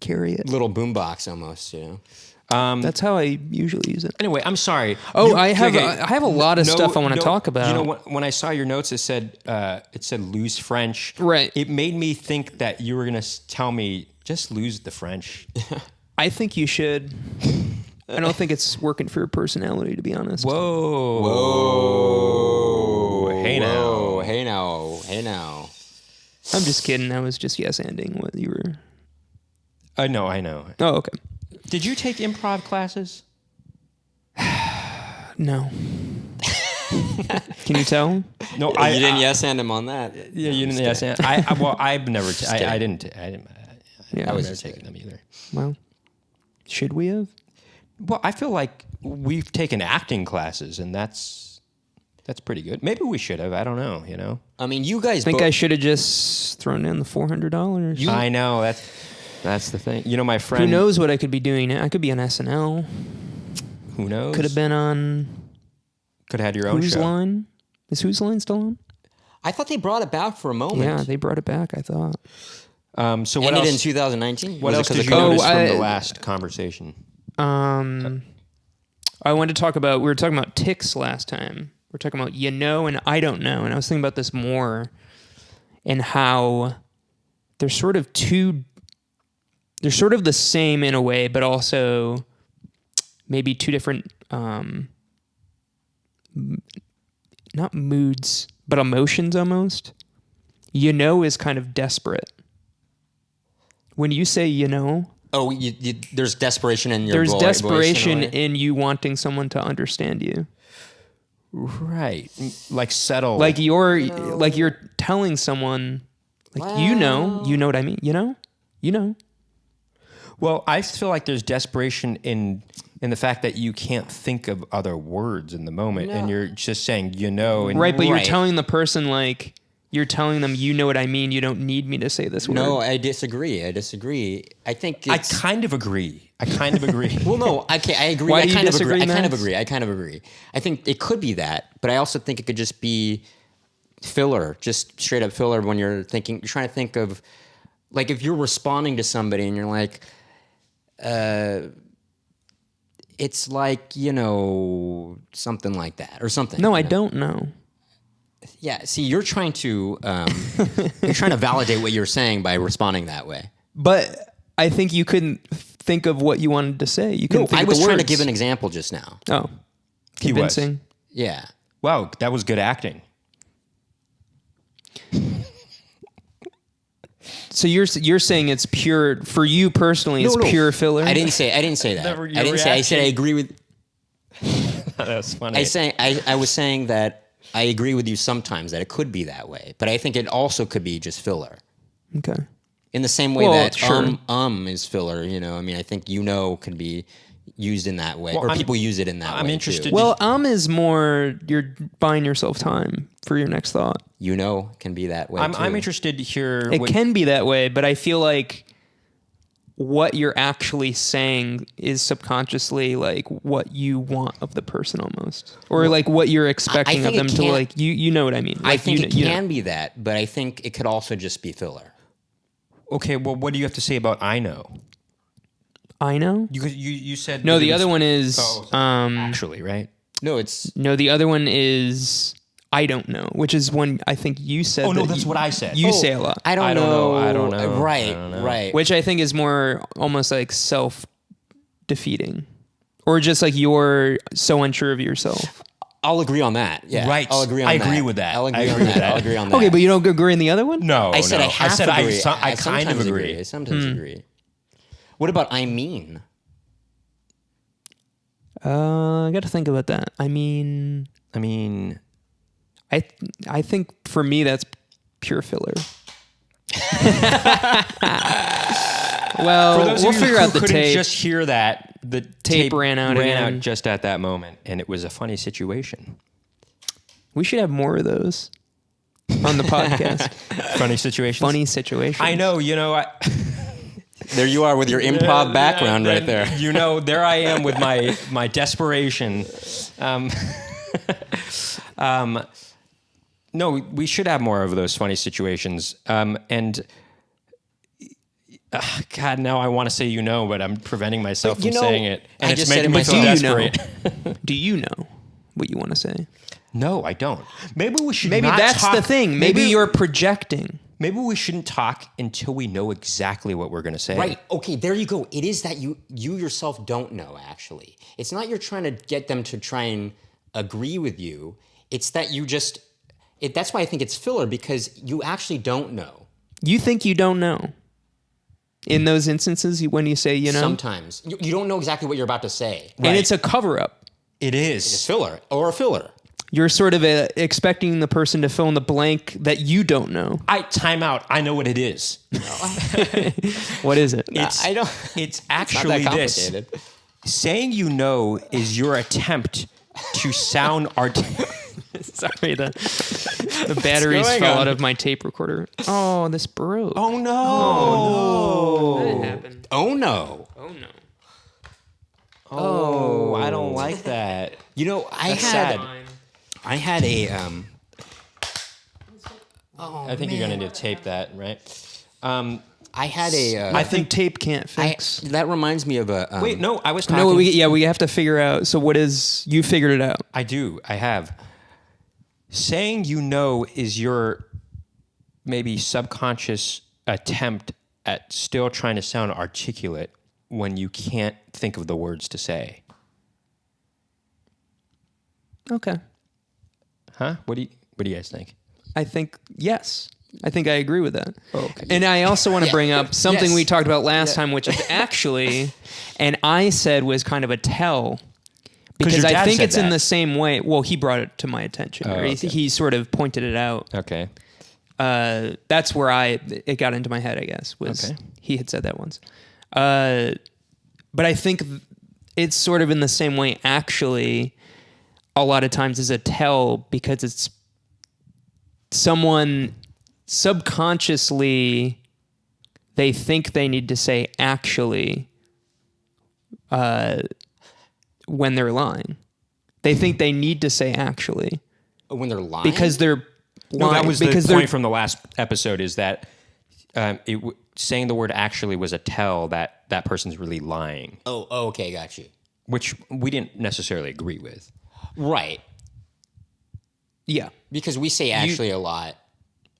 carry it. Little boombox almost, you know. That's how I usually use it. Anyway, I'm sorry. Oh, You- I have okay, I have a lot of stuff I want to talk about. You know, when I saw your notes, it said lose French. Right. It made me think that you were gonna tell me just lose the French. I think you should. I don't think it's working for your personality, to be honest. Whoa. Hey now. Whoa, hey now, hey now. I'm just kidding. I was just yes-anding what you were. I know. Oh, okay. Did you take improv classes? No. Can you tell? No, You didn't yes and him on that. Yeah, you didn't. Yes, I've never. I didn't. Yeah. I was never taking them either. Well, should we have? Well, I feel like we've taken acting classes, and that's pretty good. Maybe we should have. I don't know. You know. I mean, you guys I think both, I should have just thrown in the $400. I know that's the thing. You know, my friend. Who knows what I could be doing? I could be on SNL. Who knows? Could have been on Could have had your own Whose show. Line? Is Whose Line still on? I thought they brought it back for a moment. Yeah, they brought it back, I thought. So what Ended else? in 2019. What Was it else 'cause did of you COVID? notice from the I- last conversation? I wanted to talk about, we were talking about tics last time. We're talking about you know and I don't know. And I was thinking about this more and how they're sort of the same in a way, but also maybe two different, not moods, but emotions almost. You know is kind of desperate. When you say you know, Oh, there's desperation in your there's voice desperation in a way? in you wanting someone to understand you. Right. Like settle. Like you're telling someone, like, you know what I mean? You know. Well, I feel like there's desperation in the fact that you can't think of other words in the moment, and you're just saying, you know, and Right, but you're Right. telling the person, like, you're telling them, you know what I mean. You don't need me to say this word. No, I disagree. I think I it's... kind of agree. Well, no, okay, I agree. Why I do you kind of disagree, agree. I kind of Max? agree. I kind of agree. I think it could be that, but I also think it could just be filler, just straight up filler when you're trying to think of, like, if you're responding to somebody and you're like, it's like, you know, something like that or something. No, I you know? don't know. Yeah, see, you're trying to validate what you're saying by responding that way. But I think you couldn't think of what you wanted to say. You couldn't think I of was the trying to words. give an example just now. Oh, He was. convincing. Yeah. Wow, that was good acting. So you're saying it's pure for you personally. It's pure filler. I didn't say that. Never your I didn't say. I said I reaction. agree with. That was funny. I was saying that I agree with you sometimes that it could be that way, but I think it also could be just filler. Okay. In the same way Well, that sure. is filler. You know, I mean, I think can be used in that way, Well, or I'm- people use it in that way. I'm interested- Too. Well, is more you're buying yourself time for your next thought. Can be that way. I'm too. interested to hear. It what- can be that way, but I feel like what you're actually saying is subconsciously like what you want of the person almost, or like what you're expecting of think them it to can- like. You know what I mean? I Like, think you it know- can be that, but I think it could also just be filler. Okay, well, what do you have to say about I know? I know. You said No, that the it was- other one is actually right. No, it's no. The other one is I don't know, which is one I think you said. Oh, no, that that's you- what I said. You Oh, say a lot, I don't I don't know. know. I don't know. Right, I don't know. right. which I think is more almost like self-defeating, or just like you're so unsure of yourself. I'll agree on that. Yeah, Right. I'll agree on I that. agree with that. I'll agree I on agree with that. that. I'll agree on that. Okay, but you don't agree in the other one? No, I said no. I have to agree. I kind of sometimes agree. I sometimes agree. What about I mean? I got to think about that. I mean, I think for me that's pure filler. Well, those we'll of you figure who out the couldn't tape. just hear that, the Tape ran out again. just at that moment, and it was a funny situation. We should have more of those on the podcast. Funny situation. Funny situations. I know. You know. There you are with your improv background right there. You know, there I am with my desperation. No, we should have more of those funny situations. And God, now I want to say but I'm preventing myself But from saying it, and I it's just said making it me feel myself. desperate. Do you know what you want to say? No, I don't. Maybe we should. Maybe not that's talk, the thing. Maybe you're projecting. Maybe we shouldn't talk until we know exactly what we're going to say. Right. Okay, there you go. It is that you yourself don't know, actually. It's not you're trying to get them to try and agree with you. It's that you just... that's why I think it's filler, because you actually don't know. You think you don't know. In those instances, when you say, you know, Sometimes. You don't know exactly what you're about to say. and it's a cover-up. It is. It's filler, or a filler. You're sort of expecting the person to fill in the blank that you don't know. Time out. I know what it is. What is it? I don't... It's It's not actually that this. complicated. Saying you know is your attempt to sound Sorry, the batteries going fell on? out of my tape recorder. Oh, this broke. Oh no! That happened. Oh, no. Oh, no. Oh, I don't like that. You know, I That's had sad. a I think you're gonna need to tape that, right? I had a I think tape can't fix. that reminds me of a Wait, no, I was talking. No, we have to figure out. So what is, you figured it out. I do. I have. Saying you know is your maybe subconscious attempt at still trying to sound articulate when you can't think of the words to say. Okay. Huh? What do you guys think? I think, yes. I think I agree with that. Oh, okay. And I also want to bring up something Yes. we talked about last time, which is actually, and I said was kind of a tell, because your I dad think said it's in that. the same way. Well, he brought it to my attention. Or okay. he sort of pointed it out. Okay. That's where it got into my head, I guess, was Okay. he had said that once. But I think it's sort of in the same way, actually, a lot of times is a tell, because it's someone subconsciously, they think they need to say actually when they're lying. They think they need to say actually when they're lying because they're No, lying. that was because the they're point from the last episode, is that saying the word actually was a tell that that person's really lying, Oh, okay, got you. which we didn't necessarily agree with. Right, yeah. because we say actually a lot.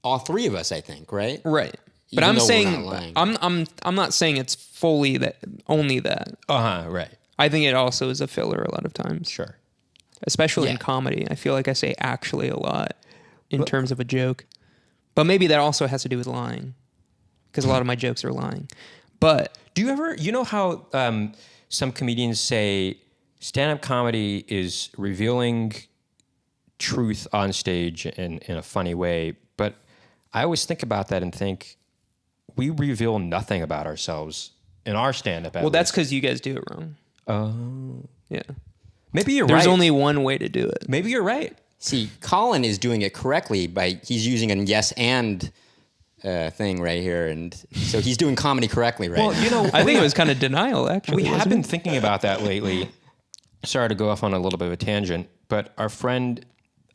All three of us, I think, right? Right. But Even I'm though we're saying not lying. I'm not saying it's fully that, only that. Right. I think it also is a filler a lot of times. Sure. Especially in Yeah. comedy. I feel like I say actually a lot in terms of a joke. But maybe that also has to do with lying, because a lot of my jokes are lying. But Do you ever, you know how some comedians say stand-up comedy is revealing truth on stage in a funny way, but I always think about that and think we reveal nothing about ourselves in our stand-up. well, that's because you guys do it wrong. Oh. Yeah. Maybe you're There's right. only one way to do it. Maybe you're right. See, Colin is doing it correctly he's using a yes and thing right here, and so he's doing comedy correctly right now. Well, you know, I think it was kind of denial, actually. we have wasn't been it? thinking about that lately. Sorry to go off on a little bit of a tangent, but our friend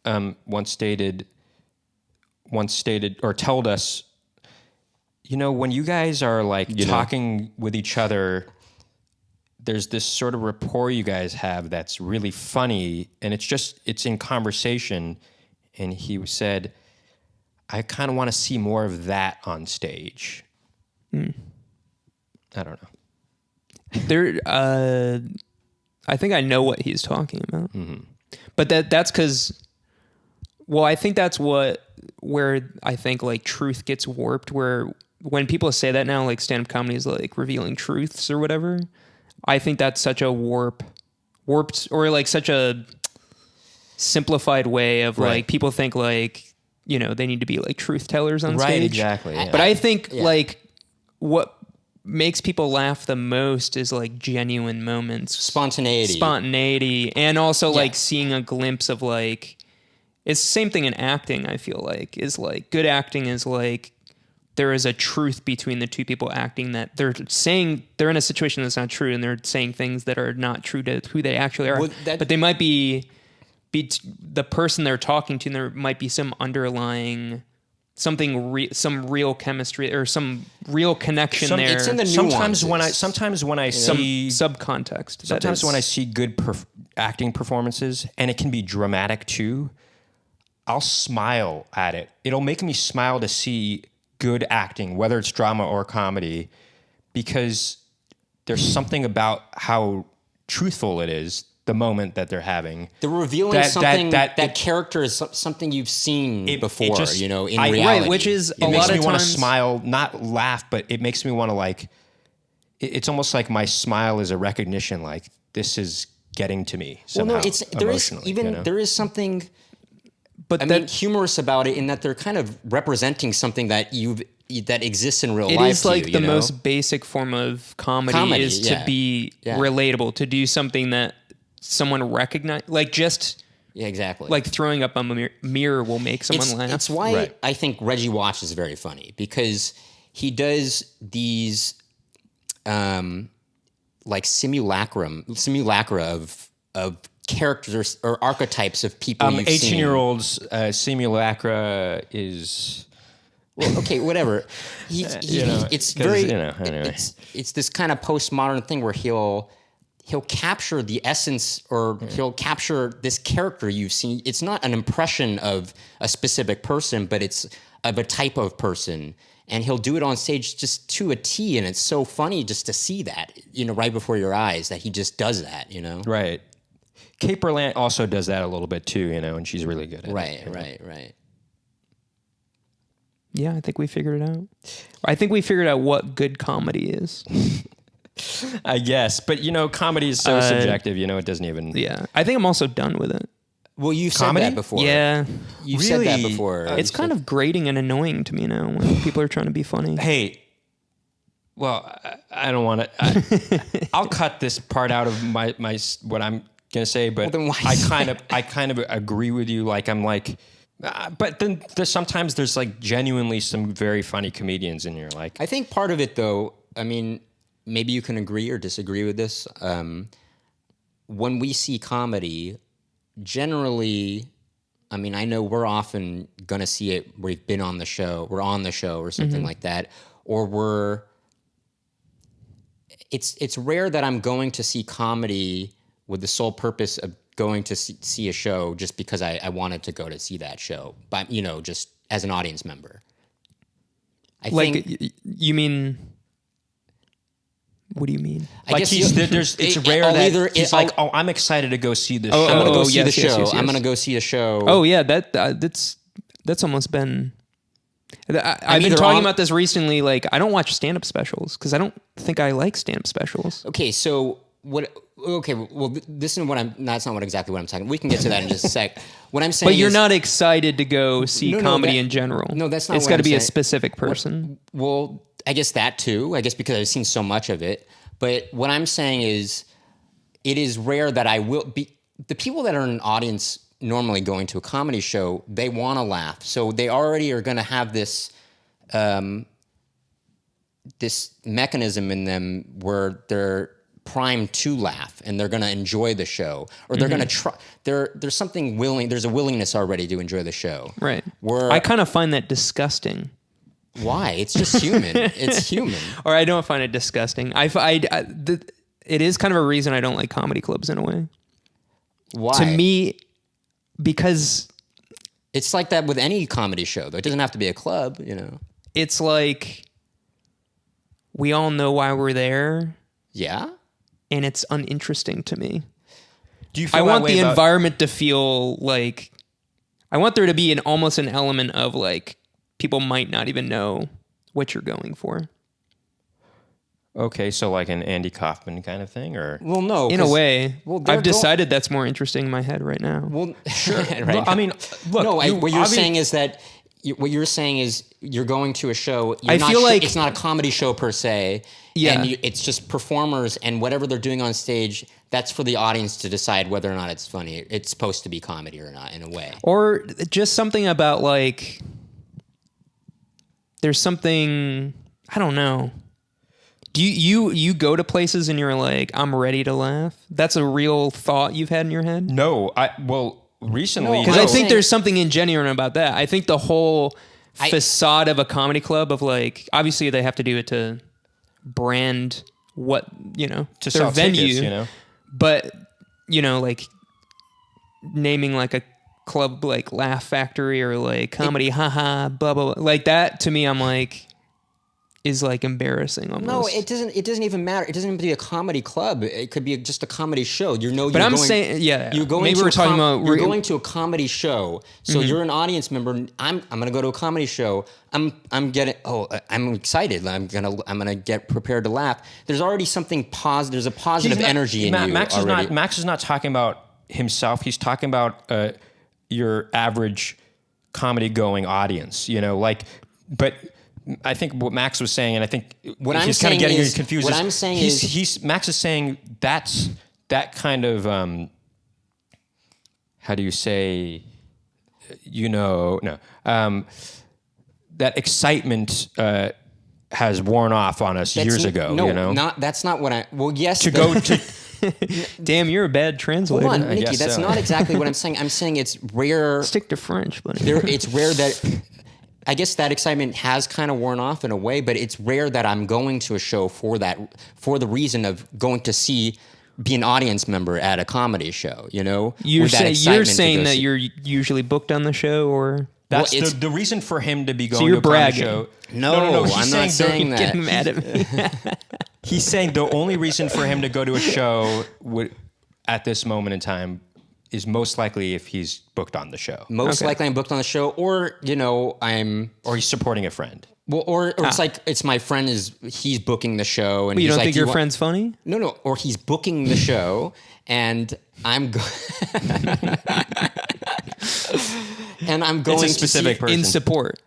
once stated or told us, you know, when you guys are like talking with each other, there's this sort of rapport you guys have that's really funny, and it's in conversation. And he said, I kind of want to see more of that on stage. I don't know. There, I think I know what he's talking about. But that's because, well, I think that's where I think like truth gets warped, where when people say that now, like stand-up comedy is like revealing truths or whatever, I think that's such a warped or like such a simplified way of like people think like, you know, they need to be like truth tellers on stage. Right, exactly. Yeah. But I think like what makes people laugh the most is like genuine moments, spontaneity, and also like seeing a glimpse of like, it's the same thing in acting. I feel like is like good acting is like there is a truth between the two people acting, that they're saying they're in a situation that's not true, and they're saying things that are not true to who they actually are. But they might be the person they're talking to, and there might be some underlying something, some real chemistry or some real connection there. It's in the sometimes nuances. when I some see subcontext. sometimes when I see good acting performances, and it can be dramatic too, I'll smile at it. It'll make me smile to see good acting, whether it's drama or comedy, because there's something about how truthful it is, the moment that they're having. They're revealing something that character is something you've seen before, you know, in reality. Right, which is It a makes lot me of want to times smile, not laugh, but it makes me want to like. It's almost like my smile is a recognition, like this is getting to me somehow. Well, no, emotionally, there is something. but I mean, humorous about it in that they're kind of representing something that exists in real it life. is like to you, the you know? most basic form of comedy is to be relatable, to do something that someone recognize, like just exactly, like throwing up a mirror will make someone laugh. It's why I think Reggie Watch is very funny, because he does these like simulacra of characters or archetypes of people you've seen. 18-year-olds simulacra is... Well, okay, whatever. It's very. Anyway. It's this kind of postmodern thing where he'll capture the essence, or he'll capture this character you've seen. It's not an impression of a specific person, but it's of a type of person, and he'll do it on stage just to a T. And it's so funny just to see that, right before your eyes, that he just does that, Right. Kate Berlant also does that a little bit too, and she's really good at it. Right. Yeah, I think we figured it out. I think we figured out what good comedy is. I guess, but comedy is so subjective. It doesn't even. Yeah, I think I'm also done with it. Well, you've said Comedy? that before. Yeah, You've said that Really? before. it's kind of grating and annoying to me now when people are trying to be funny. Hey, well, I don't want to. I'll cut this part out of my what I'm gonna say, but Well, then why I kind of agree with you. Like I'm like. But then sometimes there's like genuinely some very funny comedians in here. Like I think part of it, though, I mean, maybe you can agree or disagree with this. When we see comedy, generally, I mean, I know we're often going to see it. We've been on the show, we're on the show or something like that, or it's rare that I'm going to see comedy with the sole purpose of going to see a show just because I wanted to go to see that show, but just as an audience member. I think. You mean? What do you mean? I guess it's rare that he's like, I'm excited to go see this show. I'm going to go see yes, the show. yes. I'm going to go see a show. Oh yeah, that's almost been. I've been either talking on- about this recently. Like, I don't watch stand-up specials because I don't think I like stand-up specials. Okay, so what? Okay, well, this is what I'm. That's not exactly what I'm talking. We can get to that in just a sec. What I'm saying, But you're is, not excited to go see No, comedy that- in general. no, that's not It's what got to I'm be a saying. specific person. Well, I guess that too. I guess because I've seen so much of it. But what I'm saying is, it is rare that I will be. The people that are in an audience normally going to a comedy show, they want to laugh, so they already are going to have this. This mechanism in them where they're primed to laugh and they're going to enjoy the show, or they're going to try. There's something willing. There's a willingness already to enjoy the show. Right. Where I kind of find that disgusting. why? It's just human. It's human. Or I don't find it disgusting. It is kind of a reason I don't like comedy clubs in a way. Why? To me, because it's like that with any comedy show. Though it doesn't have to be a club. it's like we all know why we're there, Yeah. and it's uninteresting to me. Do you feel I that want way the about- environment to feel like I want there to be almost an element of like people might not even know what you're going for. Okay, so like an Andy Kaufman kind of thing, or Well, no. In a 'cause- way, well, they're I've decided that's more interesting in my head right now. Well, sure. Right. Well, I mean, look. No, what you're obviously- saying is that what you're saying is you're going to a show. You're I not feel like- it's not a comedy show per se. Yeah. And it's just performers and whatever they're doing on stage. That's for the audience to decide whether or not it's funny. It's supposed to be comedy or not, in a way. Or just something about like there's something, I don't know. Do you go to places and you're like, I'm ready to laugh? That's a real thought you've had in your head? No, recently. No, Because I'm I think saying- there's something ingenuine about that. I think the whole facade of a comedy club of like, obviously they have to do it to brand what, to their sell venue. tickets, But, like naming like a club like Laugh Factory or like comedy, haha, blah, blah, blah. Like that to me, I'm like, is like embarrassing almost. No, it doesn't. It doesn't even matter. It doesn't even have to be a comedy club. It could be just a comedy show. But I'm saying, yeah, You're going maybe to we're talking about You're going to a comedy show, so you're an audience member. I'm going to go to a comedy show. I'm excited. I'm gonna get prepared to laugh. There's already something positive. There's a positive energy in you Max already. Max is not talking about himself. He's talking about your average comedy going audience. But. I think what Max was saying, and I think What I'm he's kind of saying getting is- confused. what is I'm saying he's Max is saying that's that kind of how do you say that excitement has worn off on us years ago. No, you know, that's not what I. Well, yes. to go to. Damn, you're a bad translator. Hold on, Nicky. guess That's so. not exactly what I'm saying. I'm saying it's rare. Stick to French, buddy. It's rare that. I guess that excitement has kind of worn off in a way, but it's rare that I'm going to a show for the reason of going to be an audience member at a comedy show. You know, You're With that saying excitement to saying go that see- you're usually booked on the show, or That's Well, it's- the reason for him to be going you're to a comedy bragging. show. No, He's I'm not saying that. getting mad at me. He's saying the only reason for him to go to a show at this moment in time is most likely if he's booked on the show. Most likely I'm booked on the show, or Or he's supporting a friend. Well, or it's like it's my friend he's booking the show, and You he's don't like, think "Do you your want-" friend's funny? No, or he's booking the show, and I'm and I'm going It's a specific to see, person. In support,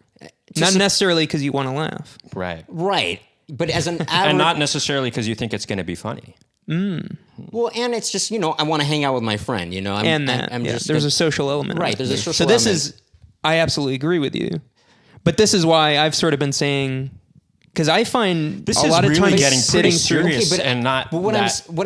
not necessarily because you want to laugh. Right. right, but as an average, And not necessarily because you think it's going to be funny. well, and it's just I want to hang out with my friend, I'm just there's a social element, Right, of it. there's a social So this element. I absolutely agree with you, but this is why I've sort of been saying, because I find This a is lot of really times getting sitting pretty through. serious Okay, but- and not but what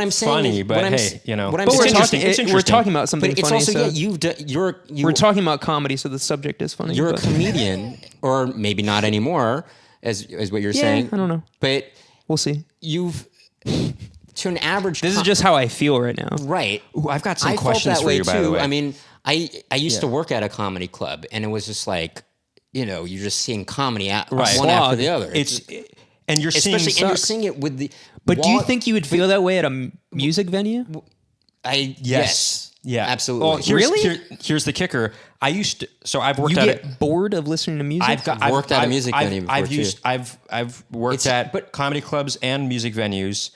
I'm saying funny. is- But what I'm hey, s- you know, what I'm it's saying- interesting. It's we're interesting. talking about something But it's funny. also so you're we're talking about comedy, so the subject is funny. you're a but- comedian, or maybe not anymore, as what you're Yeah, saying. I don't know. But We'll see. you've to an average. This is just how I feel right now. right. Ooh, I've got some I questions felt that for way you, too. by the way. I mean, I used to work at a comedy club, and it was just like you're just seeing comedy Right. one after the other. And you're seeing especially and you're seeing it with the. But do you think you would feel that way at a music venue? Yes. Yeah, Absolutely. Well, here's the kicker. I've worked You at get bored of listening to music? I've worked at a music venue before, too. I've worked at comedy clubs and music venues,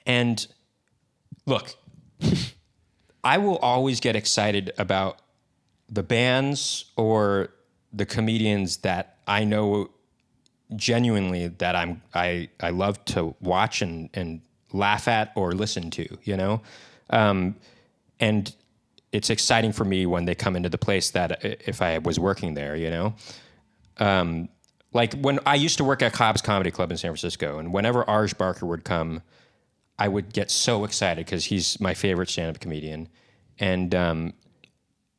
and look, I will always get excited about the bands or the comedians that I know genuinely that I love to watch and laugh at or listen to, and it's exciting for me when they come into the place that if I was working there, like when I used to work at Cobb's Comedy Club in San Francisco, and whenever Arj Barker would come, I would get so excited because he's my favorite stand-up comedian. And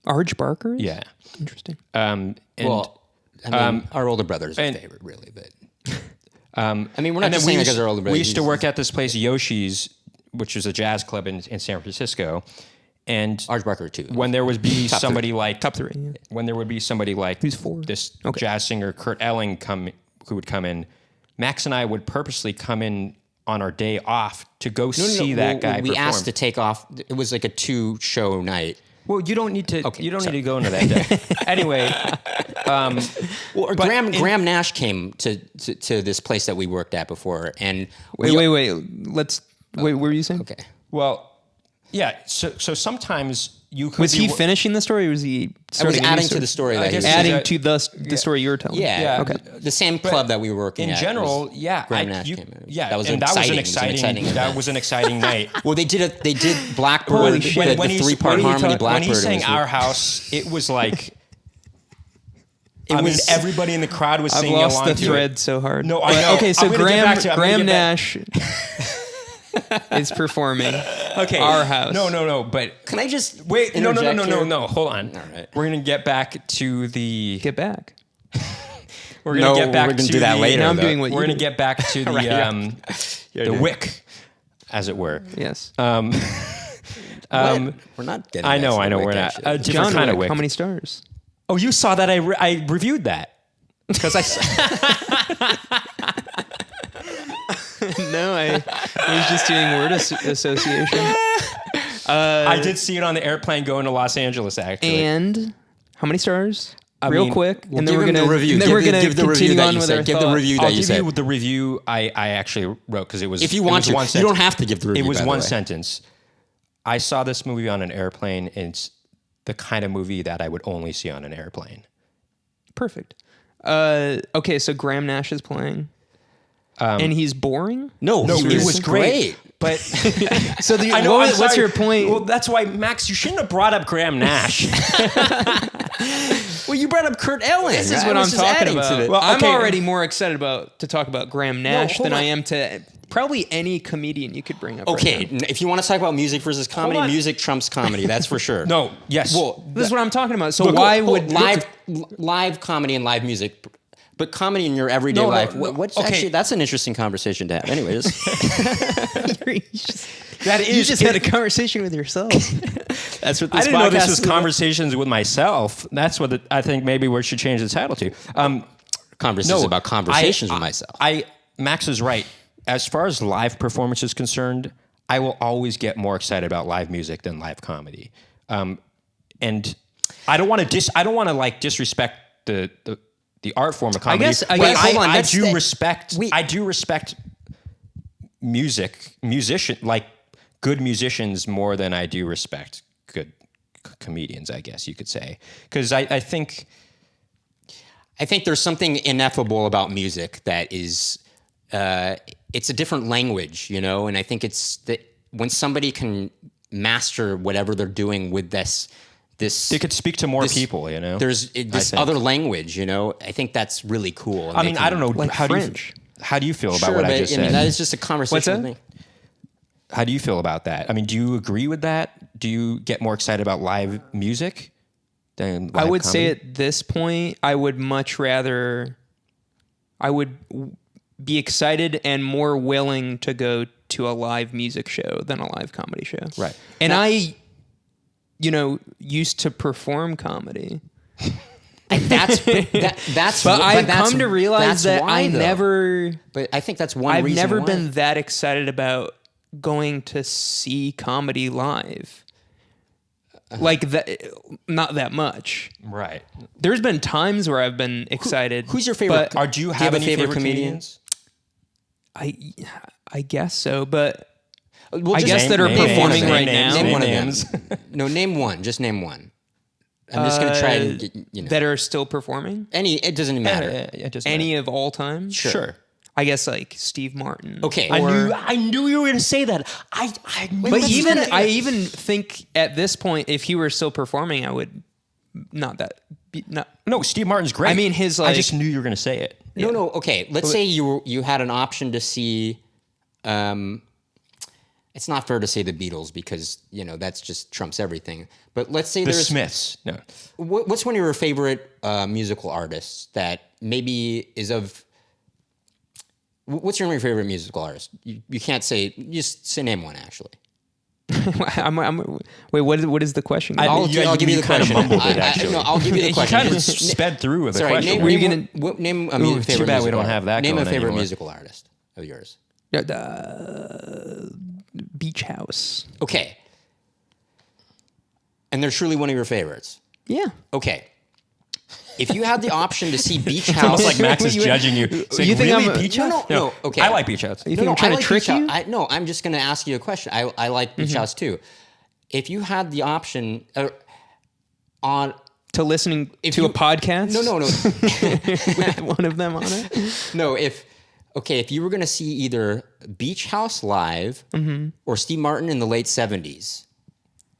Arj Barker? yeah. Interesting. And well, I mean, our older brother is my favorite, really. But I mean, we're not and just then saying because our older brother. we used to work at this place, Yoshi's, which is a jazz club in San Francisco. And Arj Barker too. when there would be somebody like Top three. Yeah. when there would be somebody like Who's four? this Okay. jazz singer Kurt Elling who would come in, Max and I would purposely come in on our day off to go see that guy We perform. asked to take off. It was like a 2-show night. Well, you don't need to. Okay, you don't sorry. need to go into that day. Anyway, Well, Graham Nash came to this place that we worked at before, and Wait. What were you saying? Okay. well, yeah. So sometimes you could Was be he finishing the story, or was he I was starting a new adding to story? the story. I That guess he- Adding Yeah. to the story you were telling. yeah, Yeah. Okay. The same club that we were working in at. general, was yeah. Graham Nash came in. Yeah, that was and exciting. that It was an exciting that event. was an exciting night. Well, they did Blackbird. Holy shit. The 3-part harmony Blackbird. when he's saying was- our house, it was like. It I mean, was- everybody in the crowd was I've singing lost along the to thread it. so hard. No, I But- know. Okay, so I'm gonna get back to it. I'm Graham gonna get Nash is performing Okay, Our House. No. But Can I just wait, no. interject here? Hold on. All right. We're gonna get back to the. Get back. We're gonna get back we're gonna to do that the- later. Now I'm though. doing what We're you gonna do. get back to the Right, yeah. the wick, as it were. Yes. What? We're not getting. I know. back to the We're Wick, not. actually. A different John kind of Wick, wick. how many stars? Oh, you saw that? I reviewed that because I. No, I was just doing word association. I did see it on the airplane going to Los Angeles. Actually, And how many stars? I Real mean, quick, Well, and then give we're him gonna the review. and then Give we're the- gonna give the review continue that on you with said. our Give the thought. review that I'll you give said. you the review I actually wrote because it was. If you it want was one to, you sentence. don't have to give the review. It was by the one way. sentence. I saw this movie on an airplane. And it's the kind of movie that I would only see on an airplane. Perfect. Okay, so Graham Nash is playing. And he's boring? No, he it was was great. But So I know, I'm what's sorry. your point? Well, that's why, Max, you shouldn't have brought up Graham Nash. well, you brought up Kurt Elling. This is I what I'm was just talking adding to about. the- Well, I'm okay. already more excited to talk about Graham Nash hold than I on. am to probably any comedian you could bring up. Okay, right now. if you want to talk about music versus comedy, on. music trumps comedy. That's for sure. No, yes. Well, This is what I'm talking about. So Look, why hold- would live comedy and live music, but comedy in your everyday No, no, life? no. What's Okay. actually that's an interesting conversation to have. Anyways, that you just had a conversation with yourself? that's what this I didn't know this podcast was is. conversations with myself. That's what I think maybe we should change the title to. Conversations about conversations with myself. Max is right. As far as live performance is concerned, I will always get more excited about live music than live comedy. And I don't want to like disrespect the art form of comedy. guess- I but guess- hold on, I that's do the- respect. I do respect good musicians more than I do respect good comedians. I guess you could say, because I think there's something ineffable about music that is, it's a different language, you know, and I think it's that when somebody can master whatever they're doing with this, they could speak to more people. You know, there's this think. other language, you know. I think that's really cool. and I they mean, can- I don't know like how French. do you feel about Sure, what but I just said? mean, that is just a conversation. What's with that? me. How do you feel about that? I mean, do you agree with that? Do you get more excited about live music than live I would say comedy? at this point, I would be excited and more willing to go to a live music show than a live comedy show. Right. And I used to perform comedy. That's But that's. I've that's- come to realize that's that why, I though. never... But I think that's one I've reason never why. been that excited about going to see comedy live. Like that, not that much. Right. There's been times where I've been excited. Who's your favorite? but Do you have a any favorite favorite comedian? comedians? I guess so, but Well, I just guess that are name performing names, right name now. names, Name one of names. them. No, name one. Just name one. I'm just gonna try and get, that are still performing. any. It doesn't matter. It doesn't Any of all time. Sure. I guess like Steve Martin. Okay. I knew you were going to say that. But I even think at this point, if he were still performing, I would not. No, Steve Martin's great. I mean, his, I like- just knew you were going to say it. No. Okay. Let's say you had an option to see. It's not fair to say the Beatles because that's just trumps everything. But let's say The there's Smiths. No. What's one of your favorite musical artists that maybe is of? What's your favorite musical artist? You can't say. Just say name one actually. Wait, what is the question? I'll give you the kind of question. mumbled it, actually. No, I'll give you the You question. kind of sped through with the Sorry, question. name a Ooh, favorite too bad we musical don't artist. have that Name a going favorite anymore. musical artist of yours. Beach House. Okay. And they're truly one of your favorites. Yeah. Okay. If you had the option to see Beach House, Almost like Max is judging you. Saying, You think really, I'm a- Beach No, House? no, okay. I like Beach House. You think I'm trying I to like trick Beach House. you? No, I'm just going to ask you a question. I like Beach House too. If you had the option on To listening If to you- a podcast? no, With one of them on it? no. If you were going to see either Beach House live or Steve Martin in the late 70s,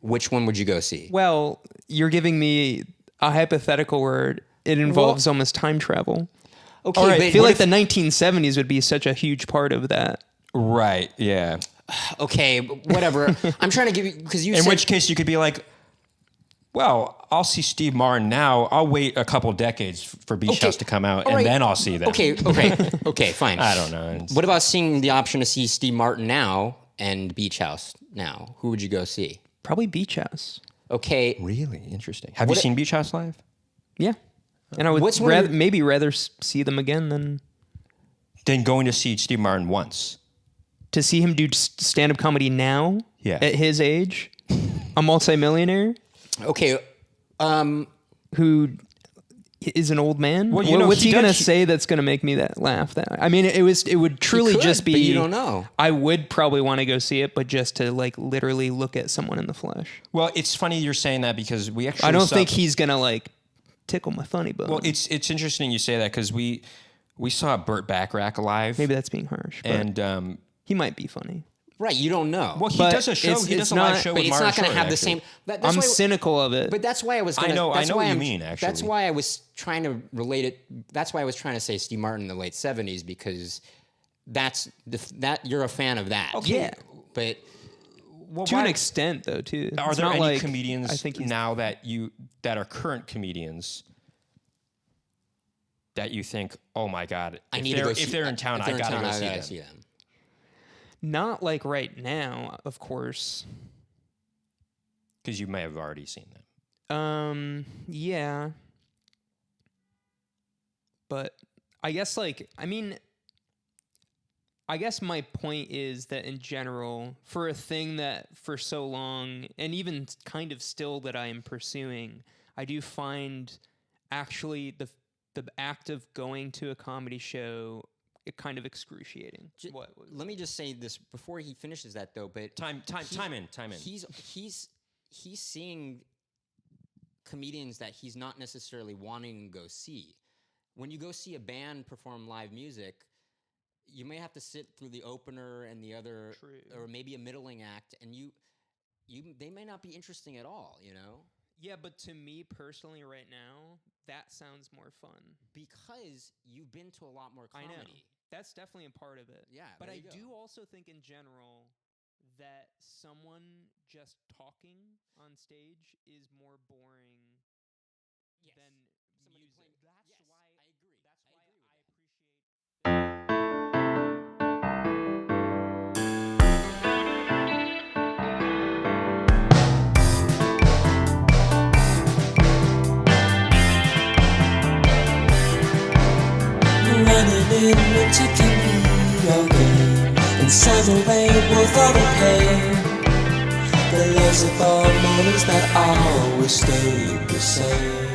which one would you go see? Well, you're giving me a hypothetical where it involves almost time travel. Okay, All right, but I feel what like the 1970s would be such a huge part of that. Right, yeah. okay, whatever. I'm trying to give you because you In said which case you could be like, well, I'll see Steve Martin now. I'll wait a couple decades for Beach Okay, House to come out, all and right. then I'll see them. Okay, fine. I don't know. It's- What about seeing the option to see Steve Martin now and Beach House now? Who would you go see? Probably Beach House. Okay, Really interesting. Have you What- seen Beach House live? Yeah. And I would What's one of your- maybe rather see them again than Then going to see Steve Martin once. to see him do stand-up comedy now Yeah. at his age, a multimillionaire okay. who is an old man. Well, you know, what's he he going to does- say that's going to make me laugh? I mean, it would truly could, just be. but you don't know. I would probably want to go see it, but just to like literally look at someone in the flesh. Well, it's funny you're saying that because we actually I don't saw- think he's going to like tickle my funny bone. Well, it's interesting you say that because We saw Burt Bacharach live. Maybe that's being harsh. But And he might be funny. Right, you don't know. well, he But does a show. He it's does a live not- show but with it's Mara not going to Shore, have the actually. same. That's I'm why, cynical of it. But that's why I was. Gonna, I know that's what why you I'm- mean, actually. That's why I was trying to relate it. That's why I was trying to say Steve Martin in the late '70s because that you're a fan of that. Okay. Yeah. But Well, To an why- extent, though, too. Are It's there not any like, comedians I think he's- now that are current comedians that you think, oh my god, I if need they're, to go. if they're in town, I gotta go see them. Not like right now, of course. Because you may have already seen them. Yeah. But I guess I guess my point is that in general, for a thing that for so long, and even kind of still that I am pursuing, I do find actually the act of going to a comedy show kind of excruciating. Let me just say this before he finishes that though. But Time in. He's seeing comedians that he's not necessarily wanting to go see. When you go see a band perform live music, you may have to sit through the opener and the other, or maybe a middling act, and they may not be interesting at all. You know. Yeah, but to me personally, right now, that sounds more fun because you've been to a lot more comedy. I know. That's definitely a part of it. Yeah, but I go. do also think in general that someone just talking on stage is more boring than Somebody music. playing. That's why I agree. That's I why agree with I appreciate. Running in winter can be your game. In summer rain, worth all the pain. The loves of our mornings that always stay the same.